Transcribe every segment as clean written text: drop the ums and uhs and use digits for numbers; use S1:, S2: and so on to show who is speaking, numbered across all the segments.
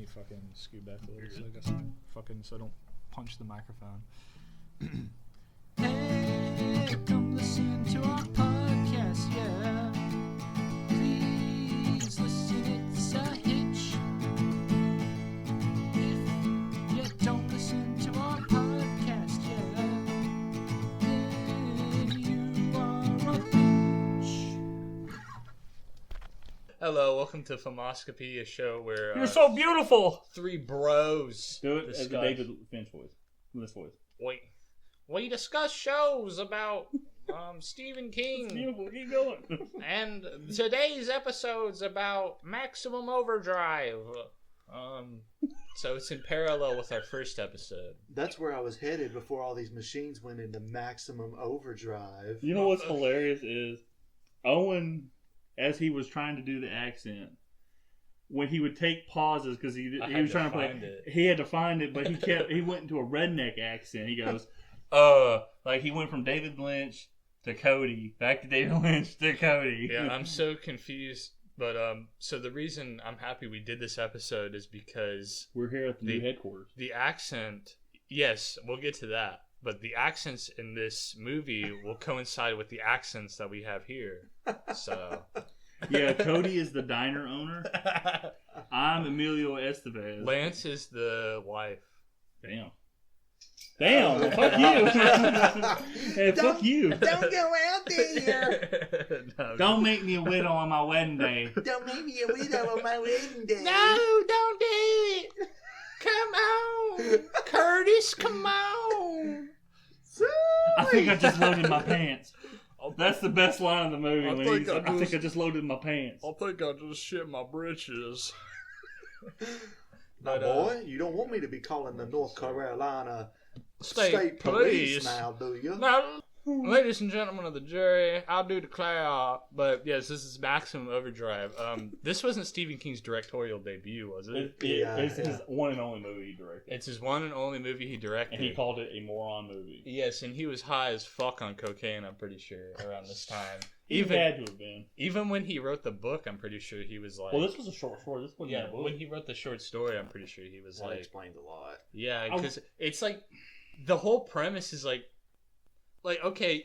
S1: me fucking scoot back a little so I don't punch the microphone.
S2: Hey, come listen to our podcast, yeah. Please listen, it's a hitch. If you don't listen to our podcast, yeah, then you are a bitch.
S1: Hello, welcome to Filmoscopy, a show where
S3: You're so beautiful.
S1: three bros
S3: Do it as
S1: discuss.
S3: the David Finch voice. This voice.
S1: Wait, we discuss shows about Stephen King.
S3: It's beautiful. Keep going.
S1: And today's episode's about Maximum Overdrive. So it's in parallel with our first episode.
S4: That's where I was headed before all these machines went into maximum overdrive.
S3: You know what's hilarious is Owen, as he was trying to do the accent, when he would take pauses because he was trying to play
S1: it.
S3: he had to find it, but he went into a redneck accent. He goes, like he went from David Lynch to Cody, back to David Lynch to Cody.
S1: Yeah, I'm so confused. But so the reason I'm happy we did this episode is because
S3: We're here at the new headquarters.
S1: the accent, yes, we'll get to that. But the accents in this movie will coincide with the accents that we have here. So
S3: Yeah, Cody is the diner owner. I'm Emilio Estevez.
S1: Lance is the wife.
S3: Damn. Well, fuck you. Hey, fuck you.
S4: Don't go out there.
S1: No,
S3: Don't make me a widow on my wedding day.
S4: Don't make me a widow on my wedding day.
S1: No, don't do it. Come on. Curtis, come on.
S3: I think I just loaded my pants. That's the best line in the movie.
S1: I
S3: When
S1: think
S3: he's
S1: I
S3: like, I think
S1: just-
S3: I just loaded my pants.
S1: I think I just shit my britches.
S4: Now, boy, you don't want me to be calling the North Carolina
S1: State
S4: police
S1: police.
S4: now, do you?
S1: Now, ladies and gentlemen of the jury, I'll do declare. But yes, this is Maximum Overdrive. This wasn't Stephen King's directorial debut, was it?
S3: It's his one and only movie he directed.
S1: It's his one and only movie he directed.
S3: And he called it a moron movie.
S1: Yes, and he was high as fuck on cocaine, I'm pretty sure, around this time.
S3: He had to have been.
S1: Even when he wrote the book, I'm pretty sure he was like...
S3: Well, this was a short story. This wasn't
S1: yeah,
S3: a book.
S1: when he wrote the short story, I'm pretty sure he was
S4: That
S1: like...
S4: explains a lot.
S1: Yeah, because it's like... The whole premise is like okay,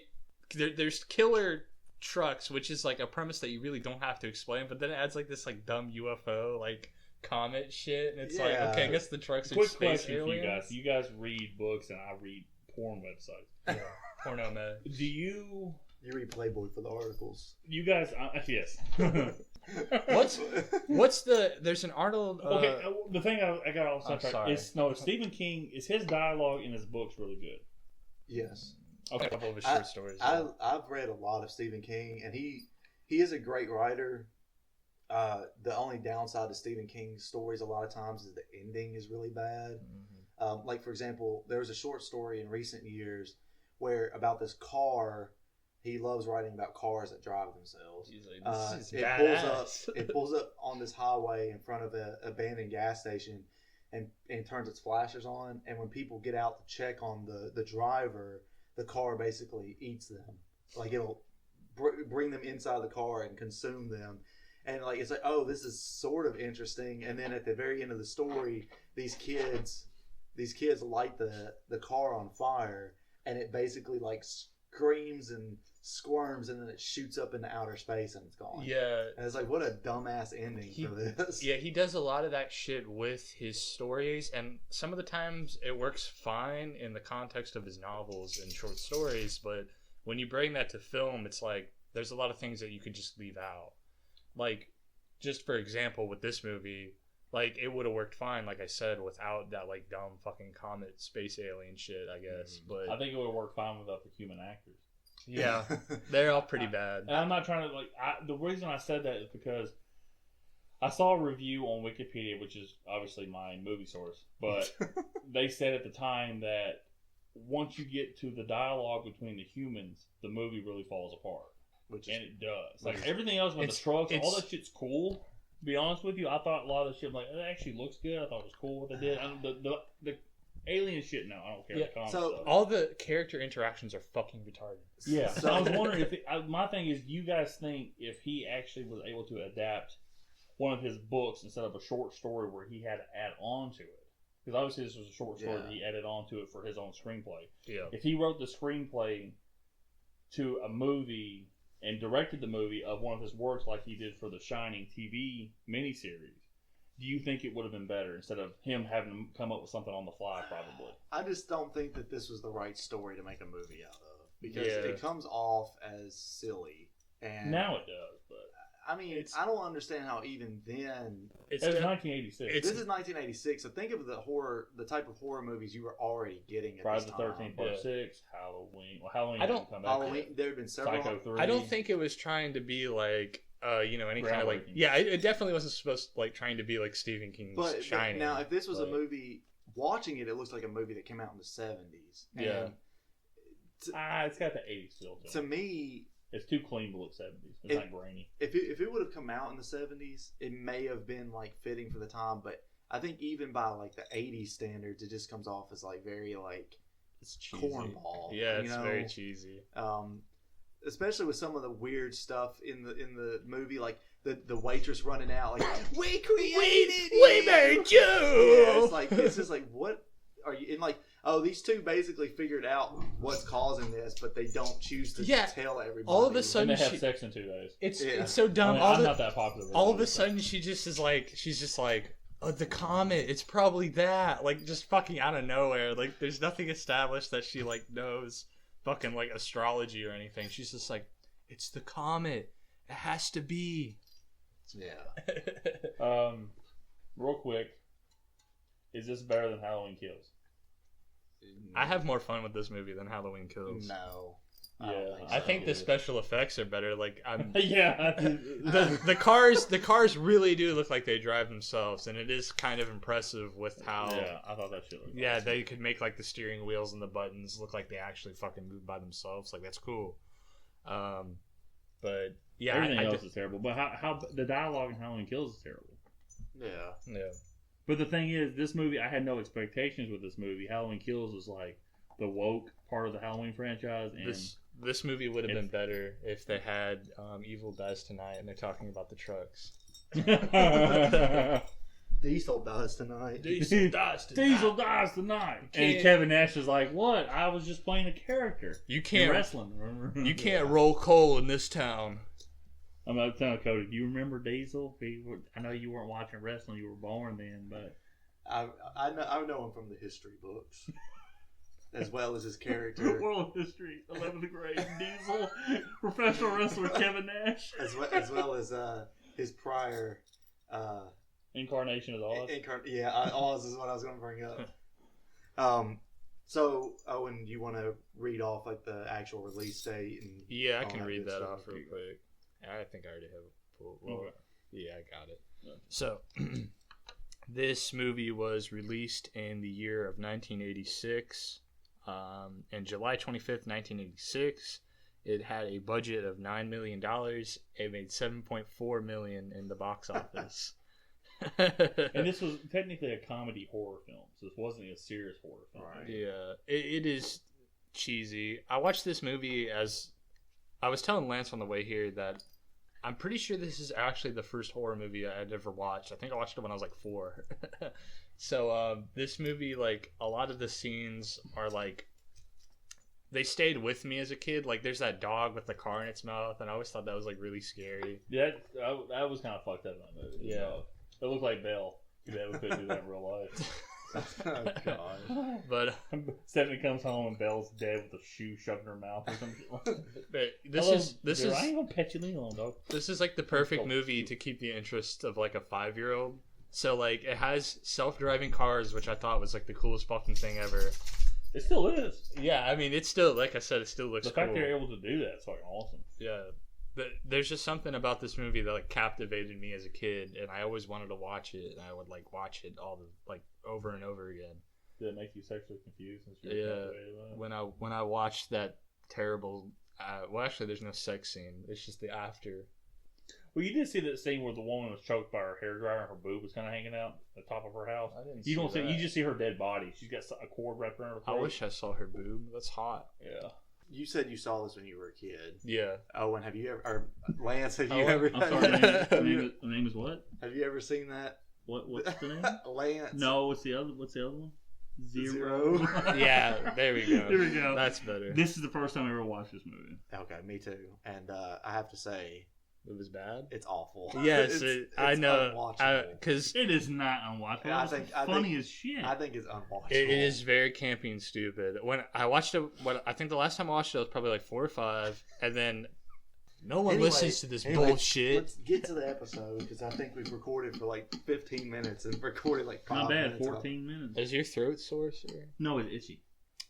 S1: there's killer trucks, which is like a premise that you really don't have to explain, but then it adds like this like dumb UFO like comet shit, and it's like,
S4: Yeah.
S1: okay, I guess the trucks are
S3: Quick
S1: space
S3: question for you
S1: aliens.
S3: guys. You guys read books and I read porn websites.
S1: Yeah, porno man.
S3: Do you
S4: read Playboy for the articles.
S3: You guys... yes.
S1: What's the? There's an Arnold.
S3: Okay, the thing I got all
S1: I'm
S3: sidetracked
S1: sorry.
S3: is Stephen King, is his dialogue in his books really good?
S4: Yes.
S1: A couple of his short stories.
S4: I've read a lot of Stephen King, and he is a great writer. The only downside to Stephen King's stories a lot of times is the ending is really bad.
S1: Mhm.
S4: Like, for example, there was a short story in recent years where about this car. He loves writing about cars that drive themselves.
S1: He's like, this is
S4: It
S1: badass.
S4: pulls up on this highway in front of an abandoned gas station and turns its flashers on. And when people get out to check on the driver, the car basically eats them. Like, it'll bring them inside the car and consume them. And like, it's like, oh, this is sort of interesting. And then at the very end of the story, these kids light the car on fire, and it basically like screams and squirms, and then it shoots up into outer space and it's gone.
S1: Yeah.
S4: And it's like, what a dumbass ending for this.
S1: Yeah, he does a lot of that shit with his stories, and some of the times it works fine in the context of his novels and short stories, but when you bring that to film, it's like there's a lot of things that you could just leave out. Like, just for example, with this movie, like, it would have worked fine, like I said, without that, like, dumb fucking comet space alien shit, I guess. But
S3: I think it would have worked fine without the human actors.
S1: yeah, they're all pretty bad.
S3: And I'm not trying to, like, the reason I said that is because I saw a review on Wikipedia, which is obviously my movie source, but they said at the time that once you get to the dialogue between the humans, the movie really falls apart. And it does. Like, everything else with the trucks, all that shit's cool. To be honest with you, I thought a lot of the shit, like, it actually looks good. I thought it was cool what they did. And the alien shit, no, I don't care.
S1: Yeah,
S3: The comic
S4: so
S3: stuff.
S1: All the character interactions are fucking retarded.
S3: Yeah,
S4: So-
S3: so I was wondering if my thing is, do you guys think if he actually was able to adapt one of his books instead of a short story where he had to add on to it. Because obviously this was a short story that he added on to it for his own screenplay.
S1: Yeah.
S3: If he wrote the screenplay to a movie and directed the movie of one of his works like he did for the Shining TV miniseries, do you think it would have been better instead of him having to come up with something on the fly, probably?
S4: I just don't think that this was the right story to make a movie out of. Because it comes off as silly. And
S3: now it does, but...
S4: I mean, I don't understand how even then...
S3: It was 1986.
S4: This is 1986, so think of the type of horror movies you were already getting at
S3: Friday
S4: this
S3: the
S4: time.
S3: 13th Part 6, Halloween. Well, Halloween didn't come
S4: Halloween, there have been several...
S3: Psycho 3.
S1: I don't think it was trying to be like... any kind of like...
S3: Groundbreaking.
S1: Yeah, it definitely wasn't supposed to like trying to be like Stephen King's Shining.
S4: Now, if this was a movie, watching it, it looks like a movie that came out in the 70s.
S1: Yeah.
S3: It's got the 80s feel to it.
S4: To me...
S3: It's too clean to look 70s. It's not grainy.
S4: If it would have come out in the 70s, it may have been like fitting for the time, but I think even by like the 80s standards, it just comes off as like very like
S1: It's cheesy.
S4: cornball.
S1: Yeah, it's very cheesy.
S4: Especially with some of the weird stuff in the movie, like the waitress running out, like we created
S1: we made you.
S4: Yeah, it's just like what are you in like. Oh, these two basically figured out what's causing this, but they don't choose to tell everybody.
S1: All of a sudden,
S3: and they have sex in 2 days.
S1: It's so dumb.
S3: I'm not that popular.
S1: All of a sudden, she's just like, oh, the comet. It's probably that. Like, just fucking out of nowhere. Like, there's nothing established that she like knows fucking like astrology or anything. She's just like, it's the comet. It has to be.
S4: Yeah.
S3: Real quick, is this better than Halloween Kills?
S1: I have more fun with this movie than Halloween Kills.
S4: No.
S1: I think the special effects are better. Like
S3: the
S1: cars really do look like they drive themselves, and it is kind of impressive with how.
S3: Yeah, I thought that shit looked
S1: Yeah,
S3: awesome.
S1: they could make like the steering wheels and the buttons look like they actually fucking move by themselves. Like that's cool. But yeah,
S3: everything else is terrible. But how the dialogue in Halloween Kills is terrible.
S4: Yeah.
S3: But the thing is, this movie, I had no expectations with this movie. Halloween Kills was like the woke part of the Halloween franchise, and
S1: this movie would have been better if they had Evil Dies Tonight and they're talking about the trucks.
S4: Diesel dies tonight.
S1: Diesel dies tonight.
S3: Diesel dies tonight. And Kevin Nash is like, "What? I was just playing a character.
S1: You can't
S3: wrestling.
S1: You can't roll coal in this town."
S3: I'm not telling Cody. Do you remember Diesel? I know you weren't watching wrestling. You were born then, but
S4: I know him from the history books, as well as his character.
S3: World History, 11th grade. Diesel, professional wrestler Kevin Nash,
S4: as well as his prior
S3: incarnation of Oz.
S4: Oz is what I was going to bring up. So, Owen, you want to read off like the actual release date? And
S1: yeah, I can read that off real quick. I think I already have it pulled. Well,
S3: okay.
S1: Yeah, I got it. Okay. So, this movie was released in the year of 1986. And July 25th, 1986, it had a budget of $9 million. It made $7.4 million in the box office.
S3: And this was technically a comedy horror film, so this wasn't a serious horror film.
S4: Right.
S1: Yeah, it is cheesy. I watched this movie as... I was telling Lance on the way here that I'm pretty sure this is actually the first horror movie I'd ever watched. I think I watched it when I was like 4. So this movie, like, a lot of the scenes are like, they stayed with me as a kid. Like, there's that dog with the car in its mouth, and I always thought that was like really scary.
S3: Yeah, that was kind of fucked up in that movie.
S1: Yeah,
S3: it looked like Belle. Too bad we couldn't do that in real life.
S4: Oh god!
S1: But
S3: Stephanie comes home and Belle's dead with a shoe shoved in her mouth or something.
S1: But this
S3: I ain't gonna pet you long, dog.
S1: This is like the perfect movie to keep the interest of like a 5-year-old. So like it has self-driving cars, which I thought was like the coolest fucking thing ever.
S3: It still is.
S1: Yeah, I mean it's still, like I said, it still looks cool.
S3: The fact they're able to do that is fucking awesome.
S1: Yeah. But there's just something about this movie that like captivated me as a kid, and I always wanted to watch it, and I would like watch it over and over again.
S3: Did it make you sexually confused?
S1: Yeah. When I watched that terrible, well, actually, there's no sex scene. It's just the after.
S3: Well, you did see that scene where the woman was choked by her hairdryer and her boob was kind of hanging out at the top of her house.
S1: I didn't.
S3: You don't see. You just see her dead body. She's got a cord wrapped around her throat.
S1: I wish I saw her boob. That's hot.
S3: Yeah.
S4: you said you saw this when you were a kid.
S1: Yeah.
S4: Owen, have you ever? Or Lance, have you
S3: Owen?
S4: ever?
S3: I'm sorry, the name is what?
S4: Have you ever seen that?
S3: What's the name?
S4: Lance.
S3: No, what's the other one?
S4: Zero.
S1: Yeah, there we go.
S3: There we go.
S1: That's better.
S3: This is the first time I ever watched this movie.
S4: Okay, me too. And I have to say,
S1: It was bad?
S4: it's awful.
S1: Yes, I know.
S4: Unwatchable.
S1: Because
S3: It is not unwatchable.
S4: I
S3: It's
S4: think-
S3: funny as shit.
S4: I think it's unwatchable.
S1: it is very campy and stupid. When I watched it, I think the last time I watched it was probably like 4 or 5, and then no one listens to this bullshit.
S4: Let's get to the episode because I think we've recorded for like 15 minutes and recorded like 5
S3: Not bad,
S4: minutes.
S3: 14 minutes.
S1: Is your throat sore, sir?
S3: No, it's itchy.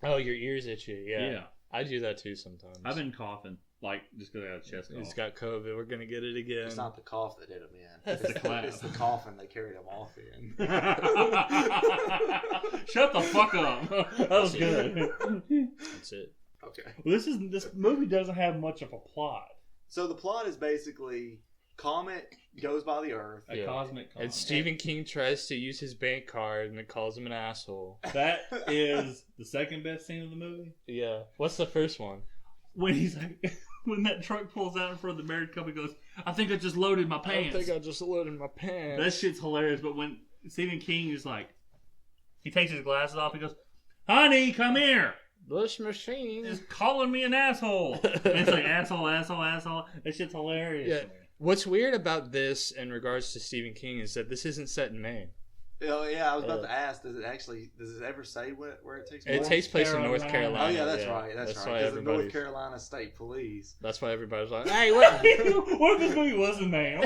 S1: Oh, your ears itchy. Yeah.
S3: Yeah.
S1: I do that too sometimes.
S3: I've been coughing, like, just because I got a chest cough.
S1: He's got COVID. We're going to get it again.
S4: It's not the cough that did him in.
S3: It's the clap.
S4: It's the coffin they carried him off in.
S3: Shut the fuck up. That was good.
S1: That's it.
S4: Okay.
S3: Well, this movie doesn't have much of a plot.
S4: So the plot is basically Comet goes by the Earth.
S3: A
S1: Yeah.
S3: cosmic comet.
S1: And Stephen King tries to use his bank card and it calls him an asshole.
S3: That is the second best scene of the movie.
S1: Yeah. What's the first one?
S3: When he's like, when that truck pulls out in front of the married couple, he goes, "I think I just loaded my pants."
S1: I think I just loaded my pants.
S3: That shit's hilarious. But when Stephen King is like, he takes his glasses off, he goes, "Honey, come here."
S1: Bush machine.
S3: Is calling me an asshole. And it's like asshole. That shit's hilarious.
S1: Yeah. What's weird about this in regards to Stephen King is that this isn't set in Maine.
S4: Oh yeah, I was about to ask. Does it ever say where it takes place?
S1: It takes place in North
S3: Carolina.
S1: Carolina.
S4: Oh yeah, that's right. That's
S1: why
S4: right. Because the North
S1: everybody.
S4: Carolina State Police.
S1: That's why everybody's like, "Hey, what?"
S3: What if this movie was in Maine?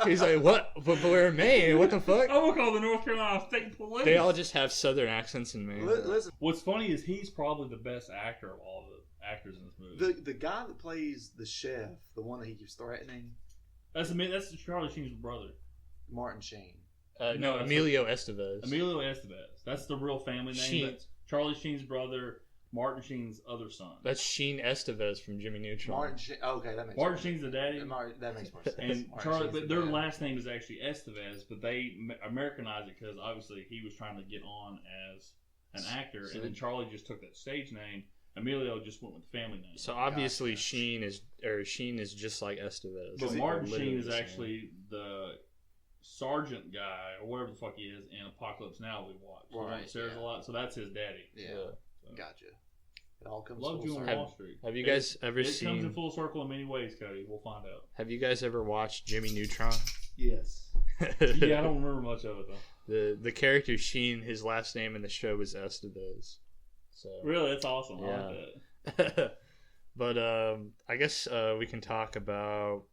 S1: He's like, "What? But we're in Maine. What the fuck?"
S3: I'm gonna call the North Carolina State Police.
S1: They all just have Southern accents in Maine.
S4: Listen,
S3: What's funny is he's probably the best actor of all the actors in this movie.
S4: the guy that plays the chef, the one that he keeps threatening,
S3: That's Charlie Sheen's brother.
S4: Martin Sheen.
S1: No,
S3: that's
S1: Emilio Estevez.
S3: Emilio Estevez. That's the real family name.
S1: Sheen.
S3: That's Charlie Sheen's brother, Martin Sheen's other son.
S1: That's Sheen Estevez from Jimmy Neutron.
S4: Martin Sheen. Okay, that makes
S3: Martin
S4: more
S3: Sheen's the daddy.
S4: That makes more sense.
S3: And
S4: Martin
S3: Charlie,
S4: Sheen's
S3: but
S4: the
S3: their
S4: dad.
S3: last name is actually Estevez, but they Americanized it because obviously he was trying to get on as an actor, and then Charlie just took that stage name. Emilio just went with the family name.
S1: So obviously
S4: Gotcha.
S1: Sheen is just like Estevez.
S3: But
S4: he
S3: Martin
S1: literally
S3: Sheen is
S1: the same.
S3: actually the sergeant guy or whatever the fuck he is in Apocalypse Now we watch. The one
S4: Right,
S3: that shares
S4: yeah.
S3: a lot. So that's his daddy.
S4: Yeah,
S3: So.
S4: gotcha. It all comes
S3: Love
S4: full
S3: you on
S4: circle.
S3: Wall Street.
S1: Have you guys ever
S3: It comes in
S1: seen?
S3: full circle in many ways, Cody. We'll find out.
S1: Have you guys ever watched Jimmy Neutron?
S4: Yes.
S3: Yeah, I don't remember much of it though.
S1: The character Sheen, his last name in the show was Estevez. So
S3: Really, that's awesome. I
S1: Yeah.
S3: like that.
S1: but I guess we can talk about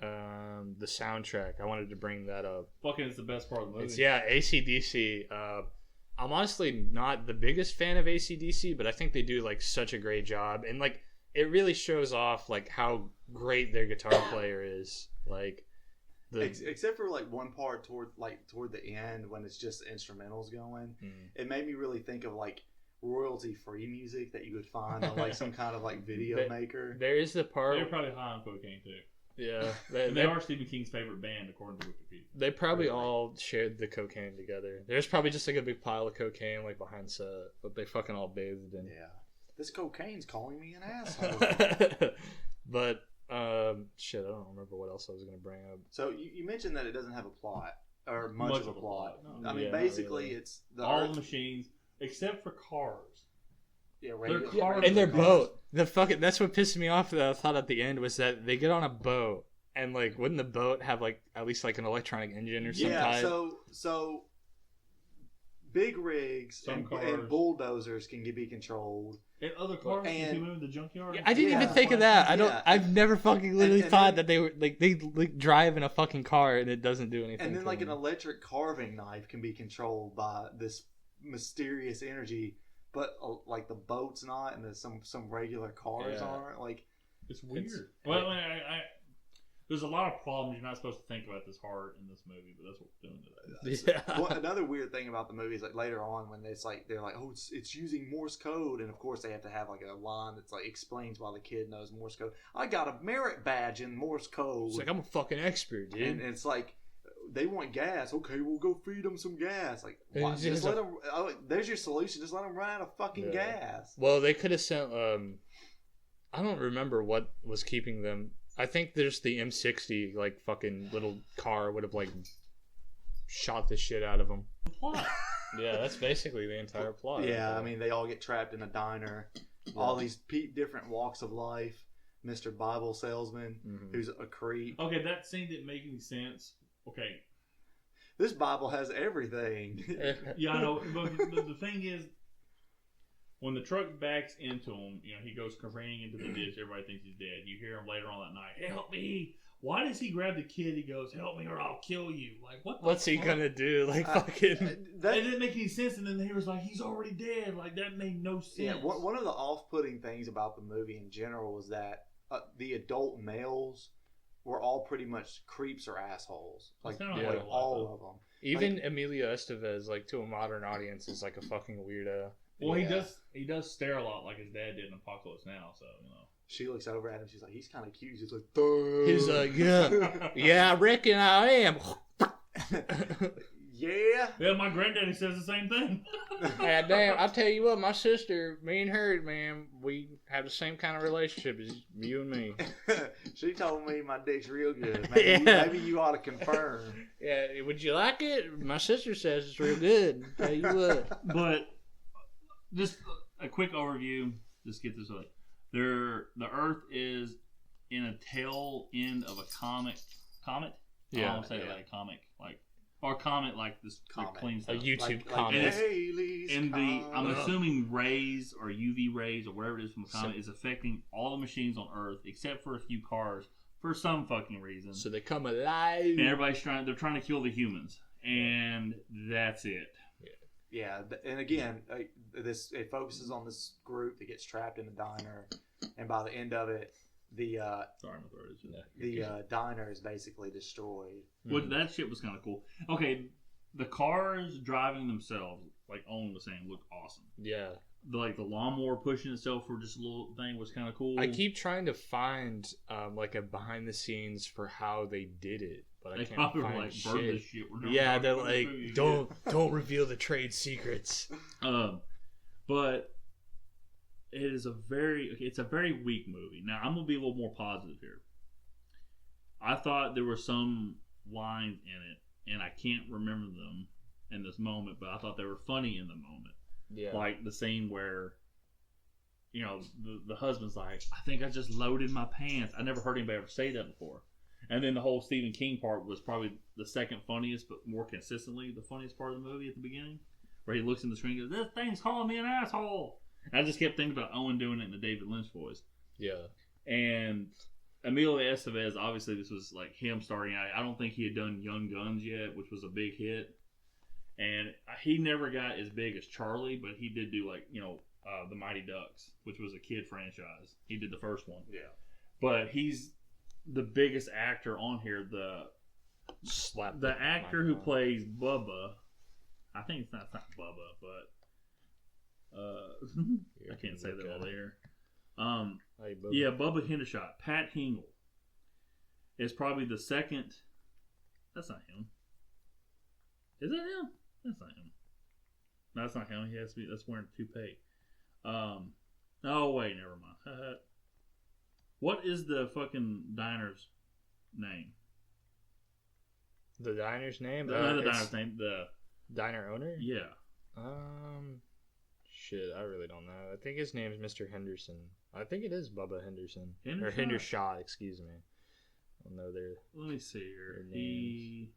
S1: the soundtrack. I wanted to bring that up.
S3: Fucking, it's the best part of the movie.
S1: It's AC/DC. I'm honestly not the biggest fan of AC/DC, but I think they do like such a great job, and like it really shows off like how great their guitar player is. Like
S4: Except for like one part toward the end when it's just instrumentals going, it made me really think of like royalty free music that you would find on like some kind of like video maker.
S1: there is the part.
S3: They're probably high on cocaine too.
S1: Yeah,
S3: They are Stephen King's favorite band according to Wikipedia.
S1: They probably all shared the cocaine together. There's probably just like a big pile of cocaine like behind set, but they fucking all bathed in.
S4: Yeah, this cocaine's calling me an asshole.
S1: But shit, I don't remember what else I was gonna bring up.
S4: So you mentioned that it doesn't have a plot or much of a plot.
S3: No,
S4: I mean,
S1: yeah, not
S4: basically,
S1: really.
S4: it's the
S3: All
S4: Earth.
S3: the machines except for cars.
S4: Yeah,
S3: They're
S4: regular-
S3: cars.
S1: And their
S4: cars.
S1: boat. The fucking that's what pissed me off that I thought at the end was that they get on a boat and like wouldn't the boat have like at least like an electronic engine or some
S4: Yeah,
S1: kind?
S4: so big rigs
S3: Some
S4: and
S3: cars.
S4: bulldozers can be controlled.
S3: And other cars
S4: And-
S3: can move in the junkyard.
S1: I didn't
S4: Yeah.
S1: even think of that. I don't.
S4: Yeah.
S1: I've never fucking literally
S4: and
S1: thought
S4: then-
S1: that they were like they like drive in a fucking car and it doesn't do anything.
S4: And then
S1: for
S4: like an
S1: them.
S4: electric carving knife can be controlled by this mysterious energy, but like the boat's not, and some regular cars
S1: Yeah.
S4: aren't. Like
S3: It's weird.
S1: It's-
S3: Well, I there's a lot of problems. You're not supposed to think about this hard in this movie, but that's what we're doing today.
S1: Yeah.
S4: well, another weird thing about the movie is like later on when it's like they're like, oh, it's using Morse code, and of course they have to have like a line that's like explains why the kid knows Morse code. I got a merit badge in Morse code.
S1: It's like I'm a fucking expert, dude.
S4: and it's like they want gas. Okay, we'll go feed them some gas. Like,
S1: And
S4: why?
S1: it's
S4: Just
S1: just
S4: let them. Oh, there's your solution. Just let them run out of fucking gas.
S1: Well, they could have sent. I don't remember what was keeping them. I think there's the M60, like fucking little car would have like shot the shit out of them.
S3: Plot.
S1: Yeah, that's basically the entire plot.
S4: Yeah, I mean, they all get trapped in a diner. All these different walks of life. Mr. Bible salesman, who's a creep.
S3: Okay, that scene didn't make any sense. Okay.
S4: This Bible has everything.
S3: Yeah, I know. But the thing is, when the truck backs into him, you know, he goes careening into the ditch. Everybody thinks he's dead. You hear him later on that night, "Help me!" Why does he grab the kid? He goes, "Help me or I'll kill you." Like, what's
S1: he gonna do? Like, fucking.
S3: It didn't make any sense. And then he was like, "He's already dead." Like, that made no sense.
S4: Yeah, one of the off-putting things about the movie in general was that the adult males were all pretty much creeps or assholes. Like, all of them.
S1: Even Emilio Estevez, like, to a modern audience, is like a fucking weirdo.
S3: Well, he does stare a lot like his dad did in Apocalypse Now, so, you know.
S4: She looks over at him. She's like, he's kind of cute. He's like, duh.
S1: He's like, yeah, I reckon I am.
S3: Yeah, my granddaddy says the same thing.
S1: God damn, I tell you what, my sister, me and her, man, we have the same kind of relationship as you and me.
S4: She told me my dick's real good.
S1: Yeah.
S4: Maybe you ought to confirm.
S1: Yeah, would you like it? My sister says it's real good. Tell you what.
S3: But just a quick overview. Just get this right. The Earth is in a tail end of a comet.
S1: Yeah,
S3: I don't say it like a comic, like or comet like this
S4: Comet.
S3: clean
S1: A
S3: stuff.
S1: YouTube
S4: Like
S1: comment.
S4: Haley's
S3: And I'm
S4: Comet.
S3: assuming rays or UV rays or whatever it is from the comet is affecting all the machines on Earth except for a few cars for some fucking reason.
S1: So they come alive.
S3: And everybody's trying to kill the humans, and that's it.
S4: Yeah, and again, it focuses on this group that gets trapped in a diner, and by the end of it, the
S3: Sorry, my throat is
S4: diner is basically destroyed.
S3: Well, that shit was kind of cool. Okay, the cars driving themselves, like Owen was saying, looked awesome.
S1: Yeah.
S3: The lawnmower pushing itself for just a little thing was kind of cool.
S1: I keep trying to find like a behind the scenes for how they did it, but
S3: they
S1: I can't
S3: probably
S1: find
S3: were like,
S1: shit.
S3: burn this shit. We're not
S1: Yeah,
S3: talking
S1: they're
S3: about the
S1: like,
S3: movie
S1: don't reveal the trade secrets.
S3: But it's a very weak movie. Now I'm gonna be a little more positive here. I thought there were some lines in it, and I can't remember them in this moment, but I thought they were funny in the moment.
S1: Yeah.
S3: Like the scene where, you know, the husband's like, "I think I just loaded my pants." I never heard anybody ever say that before. And then the whole Stephen King part was probably the second funniest, but more consistently the funniest part of the movie at the beginning, where he looks in the screen and goes, "This thing's calling me an asshole." And I just kept thinking about Owen doing it in the David Lynch voice.
S1: Yeah.
S3: And Emilio Estevez, obviously this was like him starting out. I don't think he had done Young Guns yet, which was a big hit. And he never got as big as Charlie, but he did do The Mighty Ducks, which was a kid franchise. He did the first one.
S4: Yeah.
S3: But he's the biggest actor on here. The actor who plays Bubba, I think it's not Bubba, but I can't say that all there.
S1: Hey, Bubba.
S3: Yeah, Bubba Hendershot, Pat Hingle is probably the second. That's not him. Is that him? That's not him. No, that's not him. He has to be. That's wearing a toupee. Oh wait, never mind. What is the fucking diner's name?
S1: The diner's name?
S3: The diner's name. The
S1: diner owner?
S3: Yeah.
S1: Shit, I really don't know. I think his name is Mr. Henderson. I think it is Bubba Henderson. Or
S3: Hendershot?
S1: Hendershot, excuse me. I don't know their.
S3: Let me see here.
S1: names.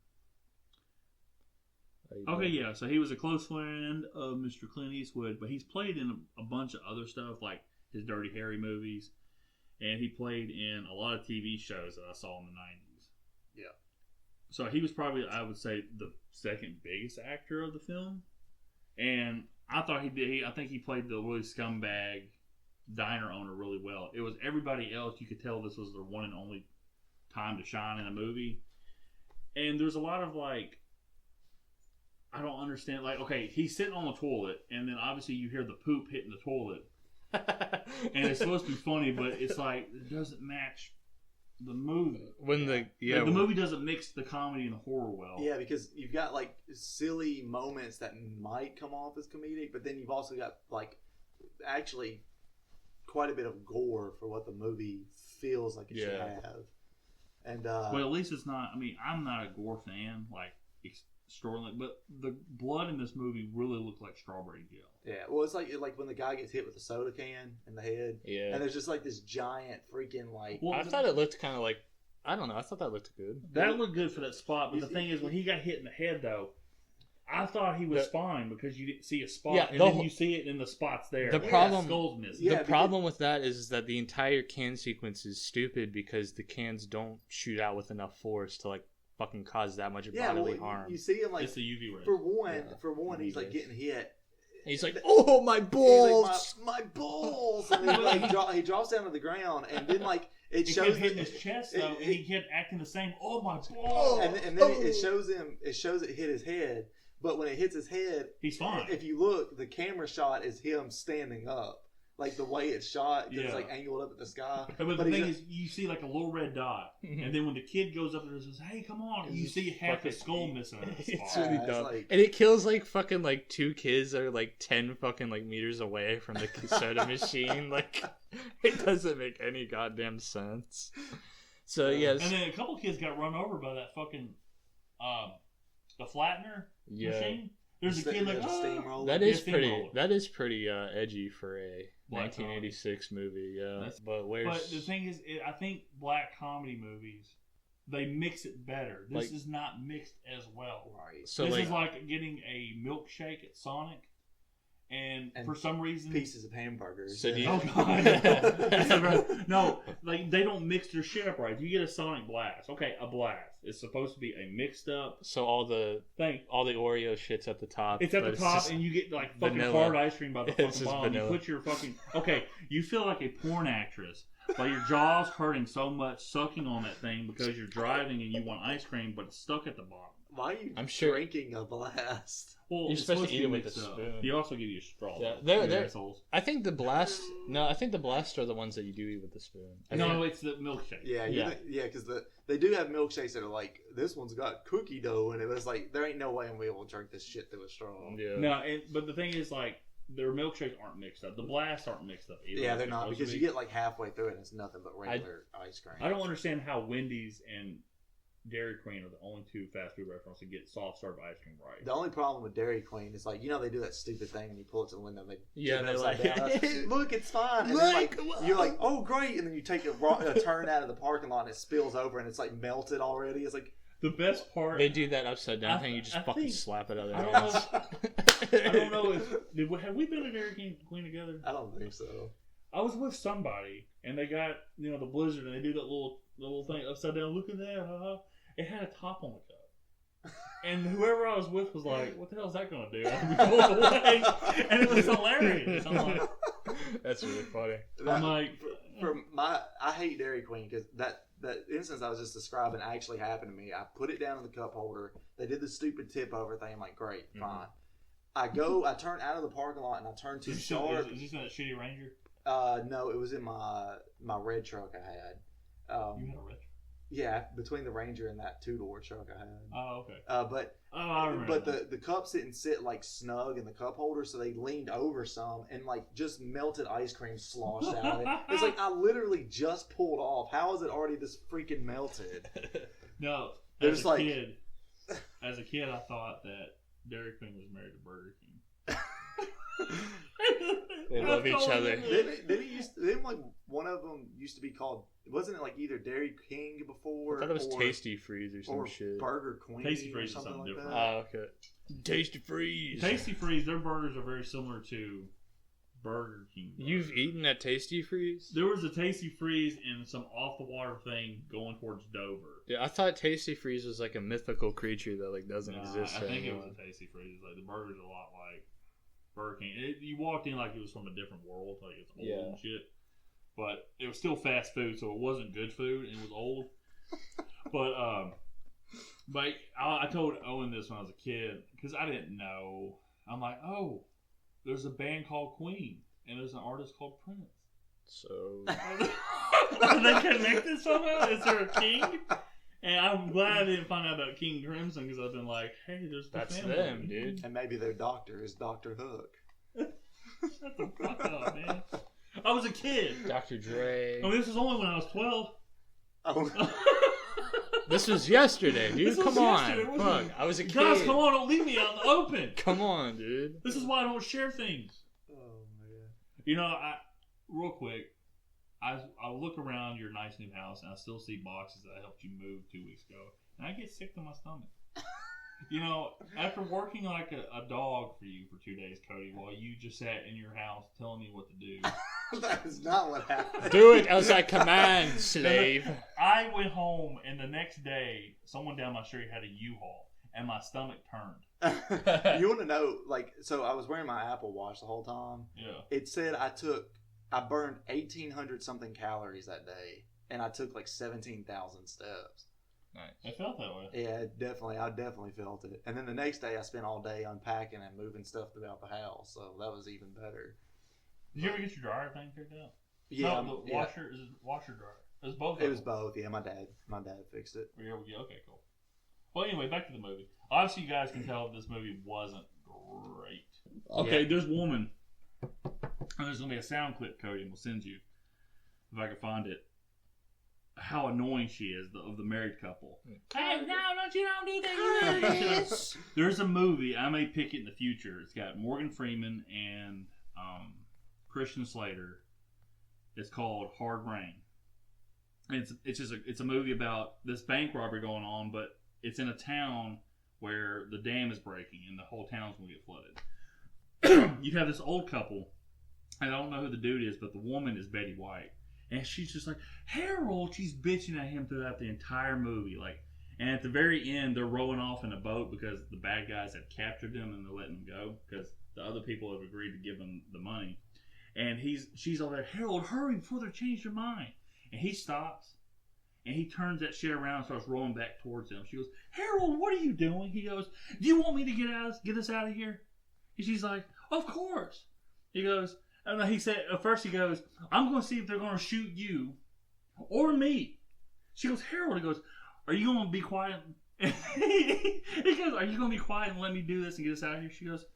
S3: Okay, yeah. So he was a close friend of Mr. Clint Eastwood, but he's played in a bunch of other stuff, like his Dirty Harry movies, and he played in a lot of TV shows that I saw in the 90s.
S4: Yeah.
S3: So he was probably, I would say, the second biggest actor of the film, and I thought he did. I think he played the really scumbag diner owner really well. It was everybody else. You could tell this was their one and only time to shine in a movie, and there's a lot of like. I don't understand. Like, okay, he's sitting on the toilet, and then obviously you hear the poop hitting the toilet, and it's supposed to be funny, but it's like it doesn't match the movie.
S1: The
S3: movie doesn't mix the comedy and the horror well.
S4: Yeah, because you've got like silly moments that might come off as comedic, but then you've also got like actually quite a bit of gore for what the movie feels like it should have. And
S3: well, at least it's not. I mean, I'm not a gore fan, like extraordinary, but the blood in this movie really looked like strawberry gel.
S4: Yeah, well, it's like when the guy gets hit with a soda can in the head.
S1: Yeah,
S4: and there's just like this giant freaking like.
S1: Well, I thought it looked kind of like, I don't know. I thought that looked good.
S3: That looked good for that spot, but the thing is, when he got hit in the head, though, I thought he was fine because you didn't see a spot, and then you see it in the spots there.
S1: The problem,
S3: skull's missing.
S1: The problem with that is that the entire can sequence is stupid because the cans don't shoot out with enough force to like fucking cause that much bodily harm.
S4: You see him like
S3: it's the UV rays.
S4: For one, he's like getting hit.
S1: He's like, "Oh, my balls,
S4: like, my balls!" And then he drops down to the ground, and then like it shows
S3: kept hitting his chest though, and he kept acting the same. Oh my balls!
S4: And then it shows him. It shows it hit his head, but when it hits his head,
S3: he's fine.
S4: If you look, the camera shot is him standing up. Like the way it's shot, because it's like angled up at the sky.
S3: But the thing is, you see like a little red dot, and then when the kid goes up there and says, "Hey, come on," you see half the skull missing.
S1: It's really dumb, and it kills like fucking like 2 kids that are like 10 fucking like meters away from the soda machine. Like it doesn't make any goddamn sense. So yes,
S3: and then a couple kids got run over by that fucking the flattener machine. There's a kid like
S4: steamroller.
S1: That is pretty edgy for a 1986 movie. Yeah, but
S3: the thing is, I think black comedy movies, they mix it better. This is not mixed as well.
S4: Right.
S3: So this is like getting a milkshake at Sonic. And for some reason,
S4: pieces of hamburgers.
S1: So
S3: oh god, no! Like they don't mix their shit up right. You get a Sonic Blast, okay, a blast. It's supposed to be a mixed up.
S1: So all the Oreo shit's at the top.
S3: It's at the top, and you get like fucking hard ice cream by the fucking bottom. You put your fucking You feel like a porn actress. Like your jaw's hurting so much sucking on that thing because you're driving and you want ice cream, but it's stuck at the bottom.
S4: Why are you drinking a blast?
S1: Well, you're supposed to eat it with a spoon.
S3: They also give you a straw.
S1: Yeah, they're assholes. I think the blast. No, I think the blast are the ones that you do eat with the spoon.
S3: No, it's the milkshake.
S4: Yeah, because they do have milkshakes that are like, this one's got cookie dough, and it was like, there ain't no way I'm gonna be able to drink this shit through a straw.
S1: Yeah.
S3: No, but the thing is, like, their milkshakes aren't mixed up. The blasts aren't mixed up either.
S4: Yeah, they're not, because you get like halfway through it and it's nothing but regular ice cream.
S3: I don't understand how Wendy's and Dairy Queen are the only 2 fast food restaurants that get soft serve ice cream right.
S4: The only problem with Dairy Queen is like, they do that stupid thing and you pull it to the window and
S1: they're like,
S4: look, it's fine. And then like, you're like, oh great, and then you take a turn out of the parking lot and it spills over and it's like melted already. It's like
S3: the best part.
S1: They do that upside down thing. You just fucking slap it out of their
S3: hands. I don't know have we been to Dairy Queen together?
S4: I don't think so.
S3: I was with somebody and they got the blizzard and they do that little thing upside down. Look at that, It had a top on the cup. And whoever I was with was like, what the hell is that going to do? And we pulled away. And it was hilarious. I'm like,
S1: that's really funny.
S3: I'm like,
S4: I hate Dairy Queen because that instance I was just describing actually happened to me. I put it down in the cup holder. They did the stupid tip over thing. I'm like, great, fine. I turn out of the parking lot and I turn too sharp.
S3: Is this in that shitty Ranger?
S4: No, it was in my red truck I had.
S3: You had a red truck?
S4: Yeah, between the Ranger and that 2-door truck I had.
S3: Oh, okay.
S4: I remember. But the cups didn't sit like snug in the cup holder, so they leaned over some and like just melted ice cream sloshed out of it. It's like I literally just pulled off. How is it already this freaking melted?
S3: No, as a kid, I thought that Dairy Queen was married to Burger King.
S1: They love each other.
S4: Didn't like one of them used to be called? Wasn't it like either Dairy King before?
S1: I thought it was Tasty Freeze or some shit.
S4: Burger Queen.
S3: Tasty Freeze
S4: or something
S3: is something
S4: like
S3: different.
S1: Oh, okay. Tasty Freeze.
S3: Tasty Freeze. Their burgers are very similar to Burger King burgers.
S1: You've eaten at Tasty Freeze?
S3: There was a Tasty Freeze and some off the water thing going towards Dover.
S1: Yeah, I thought Tasty Freeze was like a mythical creature that like doesn't exist.
S3: I think it was a Tasty Freeze. Like the burgers are a lot like Burger King. You walked in like it was from a different world, like it's old and shit. But it was still fast food, so it wasn't good food. And it was old. But I told Owen this when I was a kid because I didn't know. I'm like, oh, there's a band called Queen and there's an artist called Prince.
S1: So
S3: Are they connected somehow? Is there a king? And I'm glad I didn't find out about King Crimson because I've been like, hey, there's the
S1: that's
S3: family.
S1: them, dude.
S4: And maybe their doctor is Dr. Hook.
S3: Shut the fuck up, man. I was a kid.
S1: Dr. Dre.
S3: I mean, this was only when I was 12.
S4: Oh,
S1: This was yesterday, dude.
S3: This was
S1: Come on.
S3: yesterday, wasn't
S1: Fuck.
S3: it?
S1: I was a kid.
S3: Guys, come on, don't leave me out in the open.
S1: Come on, dude.
S3: This is why I don't share things.
S4: man.
S3: You know, real quick, I look around your nice new house and I still see boxes that I helped you move 2 weeks ago, and I get sick to my stomach. You know, after working like a dog for you for 2 days, Cody, while you just sat in your house telling me what to do.
S4: That is not what happened.
S1: Do it as I command, slave.
S3: I went home, and the next day, someone down my street had a U-Haul, and my stomach turned.
S4: You want to know, like, so I was wearing my Apple Watch the whole time.
S3: Yeah.
S4: It said I burned 1,800 something calories that day, and I took like 17,000 steps.
S1: Nice.
S3: It felt that way.
S4: Yeah, I definitely felt it. And then the next day, I spent all day unpacking and moving stuff throughout the house, so that was even better.
S3: Did you ever get your dryer thing figured out?
S4: Yeah,
S3: No, the washer is it washer dryer. It was both.
S4: It was both. Yeah, my dad fixed it.
S3: Yeah, okay, cool. Well, anyway, back to the movie. Obviously, you guys can tell this movie wasn't great. Okay, there's woman. And there's gonna be a sound clip, Cody, and we'll send you if I can find it. How annoying she is of the married couple. Hey, no, don't do that. There's a movie I may pick it in the future. It's got Morgan Freeman and Christian Slater. It's called Hard Rain. And it's a movie about this bank robbery going on, but it's in a town where the dam is breaking and the whole town's gonna get flooded. You have this old couple, and I don't know who the dude is, but the woman is Betty White. And she's just like, Harold, she's bitching at him throughout the entire movie. Like, and at the very end, they're rowing off in a boat because the bad guys have captured them and they're letting them go because the other people have agreed to give them the money. And she's all there, Harold, hurry before they change their mind. And he stops and he turns that shit around and starts rowing back towards them. She goes, Harold, what are you doing? He goes, do you want me to get us out of here? And she's like, of course. He goes, and he said, at first he goes, I'm going to see if they're going to shoot you or me. She goes, Harold, he goes, are you going to be quiet? He goes, are you going to be quiet and let me do this and get us out of here? She goes,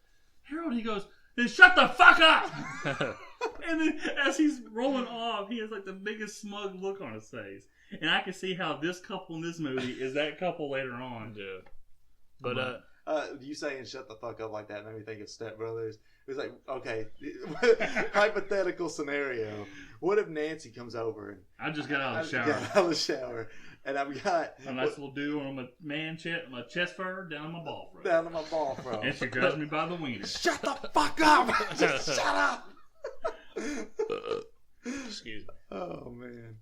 S3: Harold, he goes, then shut the fuck up. And then as he's rolling off, he has like the biggest smug look on his face. And I can see how this couple in this movie is that couple later on.
S1: Yeah. But,
S4: you saying shut the fuck up like that made me think of Step Brothers. It was like, okay, hypothetical scenario. What if Nancy comes over and
S3: I just got out of the shower.
S4: Got out of the shower, and I've got
S3: a nice little dew on my chest fur down my ball throat.
S4: Down to my ball throat.
S3: And she grabs me by the wiener.
S4: Shut the fuck up! Just shut up!
S1: excuse me.
S4: Oh man.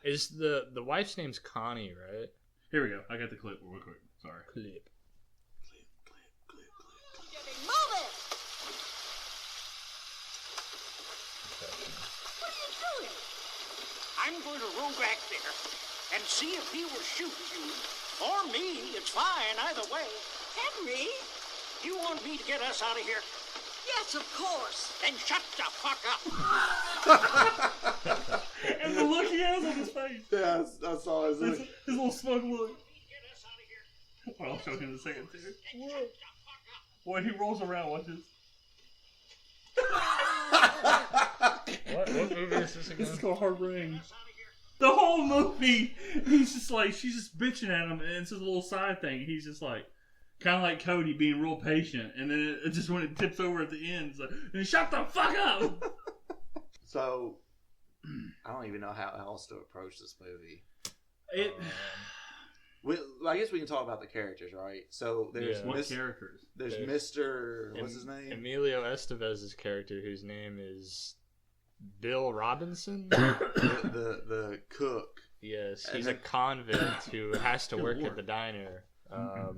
S1: Is the wife's name's Connie, right?
S3: Here we go. I got the clip real quick. Sorry.
S1: Clip.
S5: Move it! What are you doing?
S6: I'm going to roll back there and see if he will shoot you or me. It's fine either way.
S5: Henry?
S6: You want me to get us out of here?
S5: Yes, of course.
S6: Then shut the fuck up.
S3: And the look he has on his face.
S4: Yeah, I saw his
S3: His little smug look.
S6: Get us out of here.
S3: Well, I'll show him in a second, too.
S6: Then shut the fuck up.
S3: Boy, he rolls around, watch this.
S1: What movie is this again?
S3: This is called Hard Rain.
S6: Us out of here.
S3: The whole movie, he's just like, she's just bitching at him, and it's his little side thing. He's just like, kind of like Cody being real patient, and then it just when it tips over at the end, it's like, then shut the fuck up!
S4: So, I don't even know how else to approach this movie. I guess we can talk about the characters, right? So there's
S1: Yeah.
S3: What characters?
S4: There's Mr. What's his name?
S1: Emilio Estevez's character, whose name is Bill Robinson.
S4: the cook.
S1: Yes, he's a convict who has to work at the diner.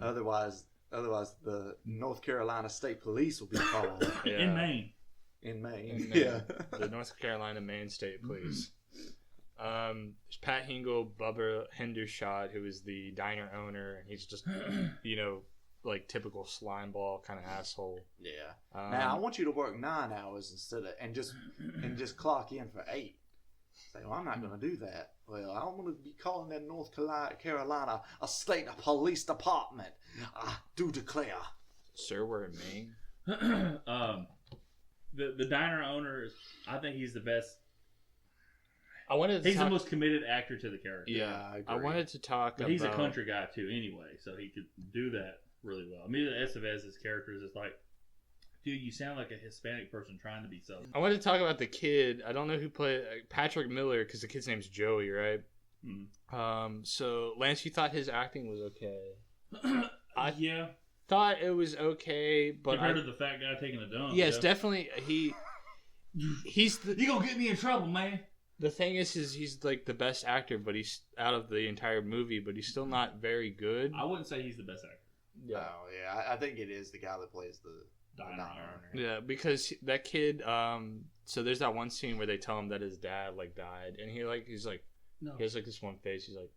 S4: Otherwise, the North Carolina State Police will be called.
S1: Yeah.
S3: In Maine.
S4: In Maine.
S1: In Maine.
S4: Yeah.
S1: The North Carolina Maine State Police. There's Pat Hingle, Bubba Hendershot, who is the diner owner, and he's just, like typical slime ball kind of asshole.
S4: Yeah. Now I want you to work 9 hours and just clock in for 8. Say, well, I'm not going to do that. Well, I'm going to be calling that North Carolina a state police department. I do declare.
S1: Sir, we're in Maine.
S3: The diner owner, I think he's the best.
S1: He's
S3: the most committed actor to the character.
S1: Yeah,
S4: I agree.
S1: I wanted to talk
S3: But
S1: about...
S3: he's a country guy too, anyway, so he could do that really well. Emilio Estevez's character is just like, dude, you sound like a Hispanic person trying to be Southern.
S1: I wanted to talk about the kid. I don't know who played Patrick Miller because the kid's name's Joey, right?
S3: Mm-hmm.
S1: So Lance, you thought his acting was okay?
S3: Yeah.
S1: Thought it was okay, but
S3: compared to the fat guy taking a dump.
S1: Yes, definitely. He's the.
S3: You gonna get me in trouble, man.
S1: The thing is he's like the best actor, but he's out of the entire movie, but he's still not very good.
S3: I wouldn't say he's the best actor.
S1: Yeah.
S4: Oh, yeah. I think it is the guy that plays the diner owner.
S1: Yeah, because that kid. So there's that one scene where they tell him that his dad like died, and he's like,
S3: No.
S1: he has like this one face. He's like,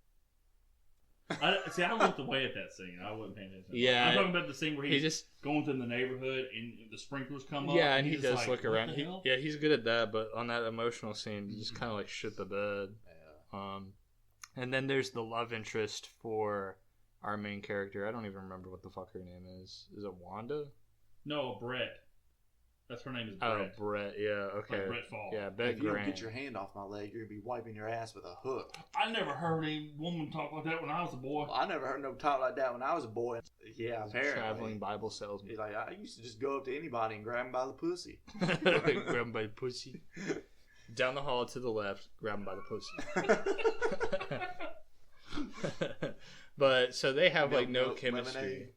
S3: I looked away at that scene. I wasn't paying attention.
S1: Yeah,
S3: I'm talking about the scene where he's
S1: just
S3: going through the neighborhood and the sprinklers come up.
S1: Yeah, and he
S3: he's
S1: does
S3: like,
S1: look around.
S3: "What the hell?"
S1: He's good at that, but on that emotional scene, he just kind of like shit the bed.
S4: Yeah.
S1: And then there's the love interest for our main character. I don't even remember what the fuck her name is. Is it Wanda?
S3: No, Brett. That's her name is
S1: Oh,
S3: Brett.
S1: Brett. Yeah, okay.
S3: Like Brett Fall.
S1: Yeah, Bet
S4: If you don't
S1: Grant.
S4: get your hand off my leg, you're going to be wiping your ass with a hook.
S3: I never heard a woman talk like that when I was a boy.
S4: Well, I never heard no talk like that when I was a boy. Yeah, apparently.
S1: Traveling Bible salesman.
S4: He's like, I used to just go up to anybody and grab him by the pussy.
S1: Grab him by the pussy. Down the hall to the left, grab him by the pussy. But so they have like no chemistry.
S4: Lemonade.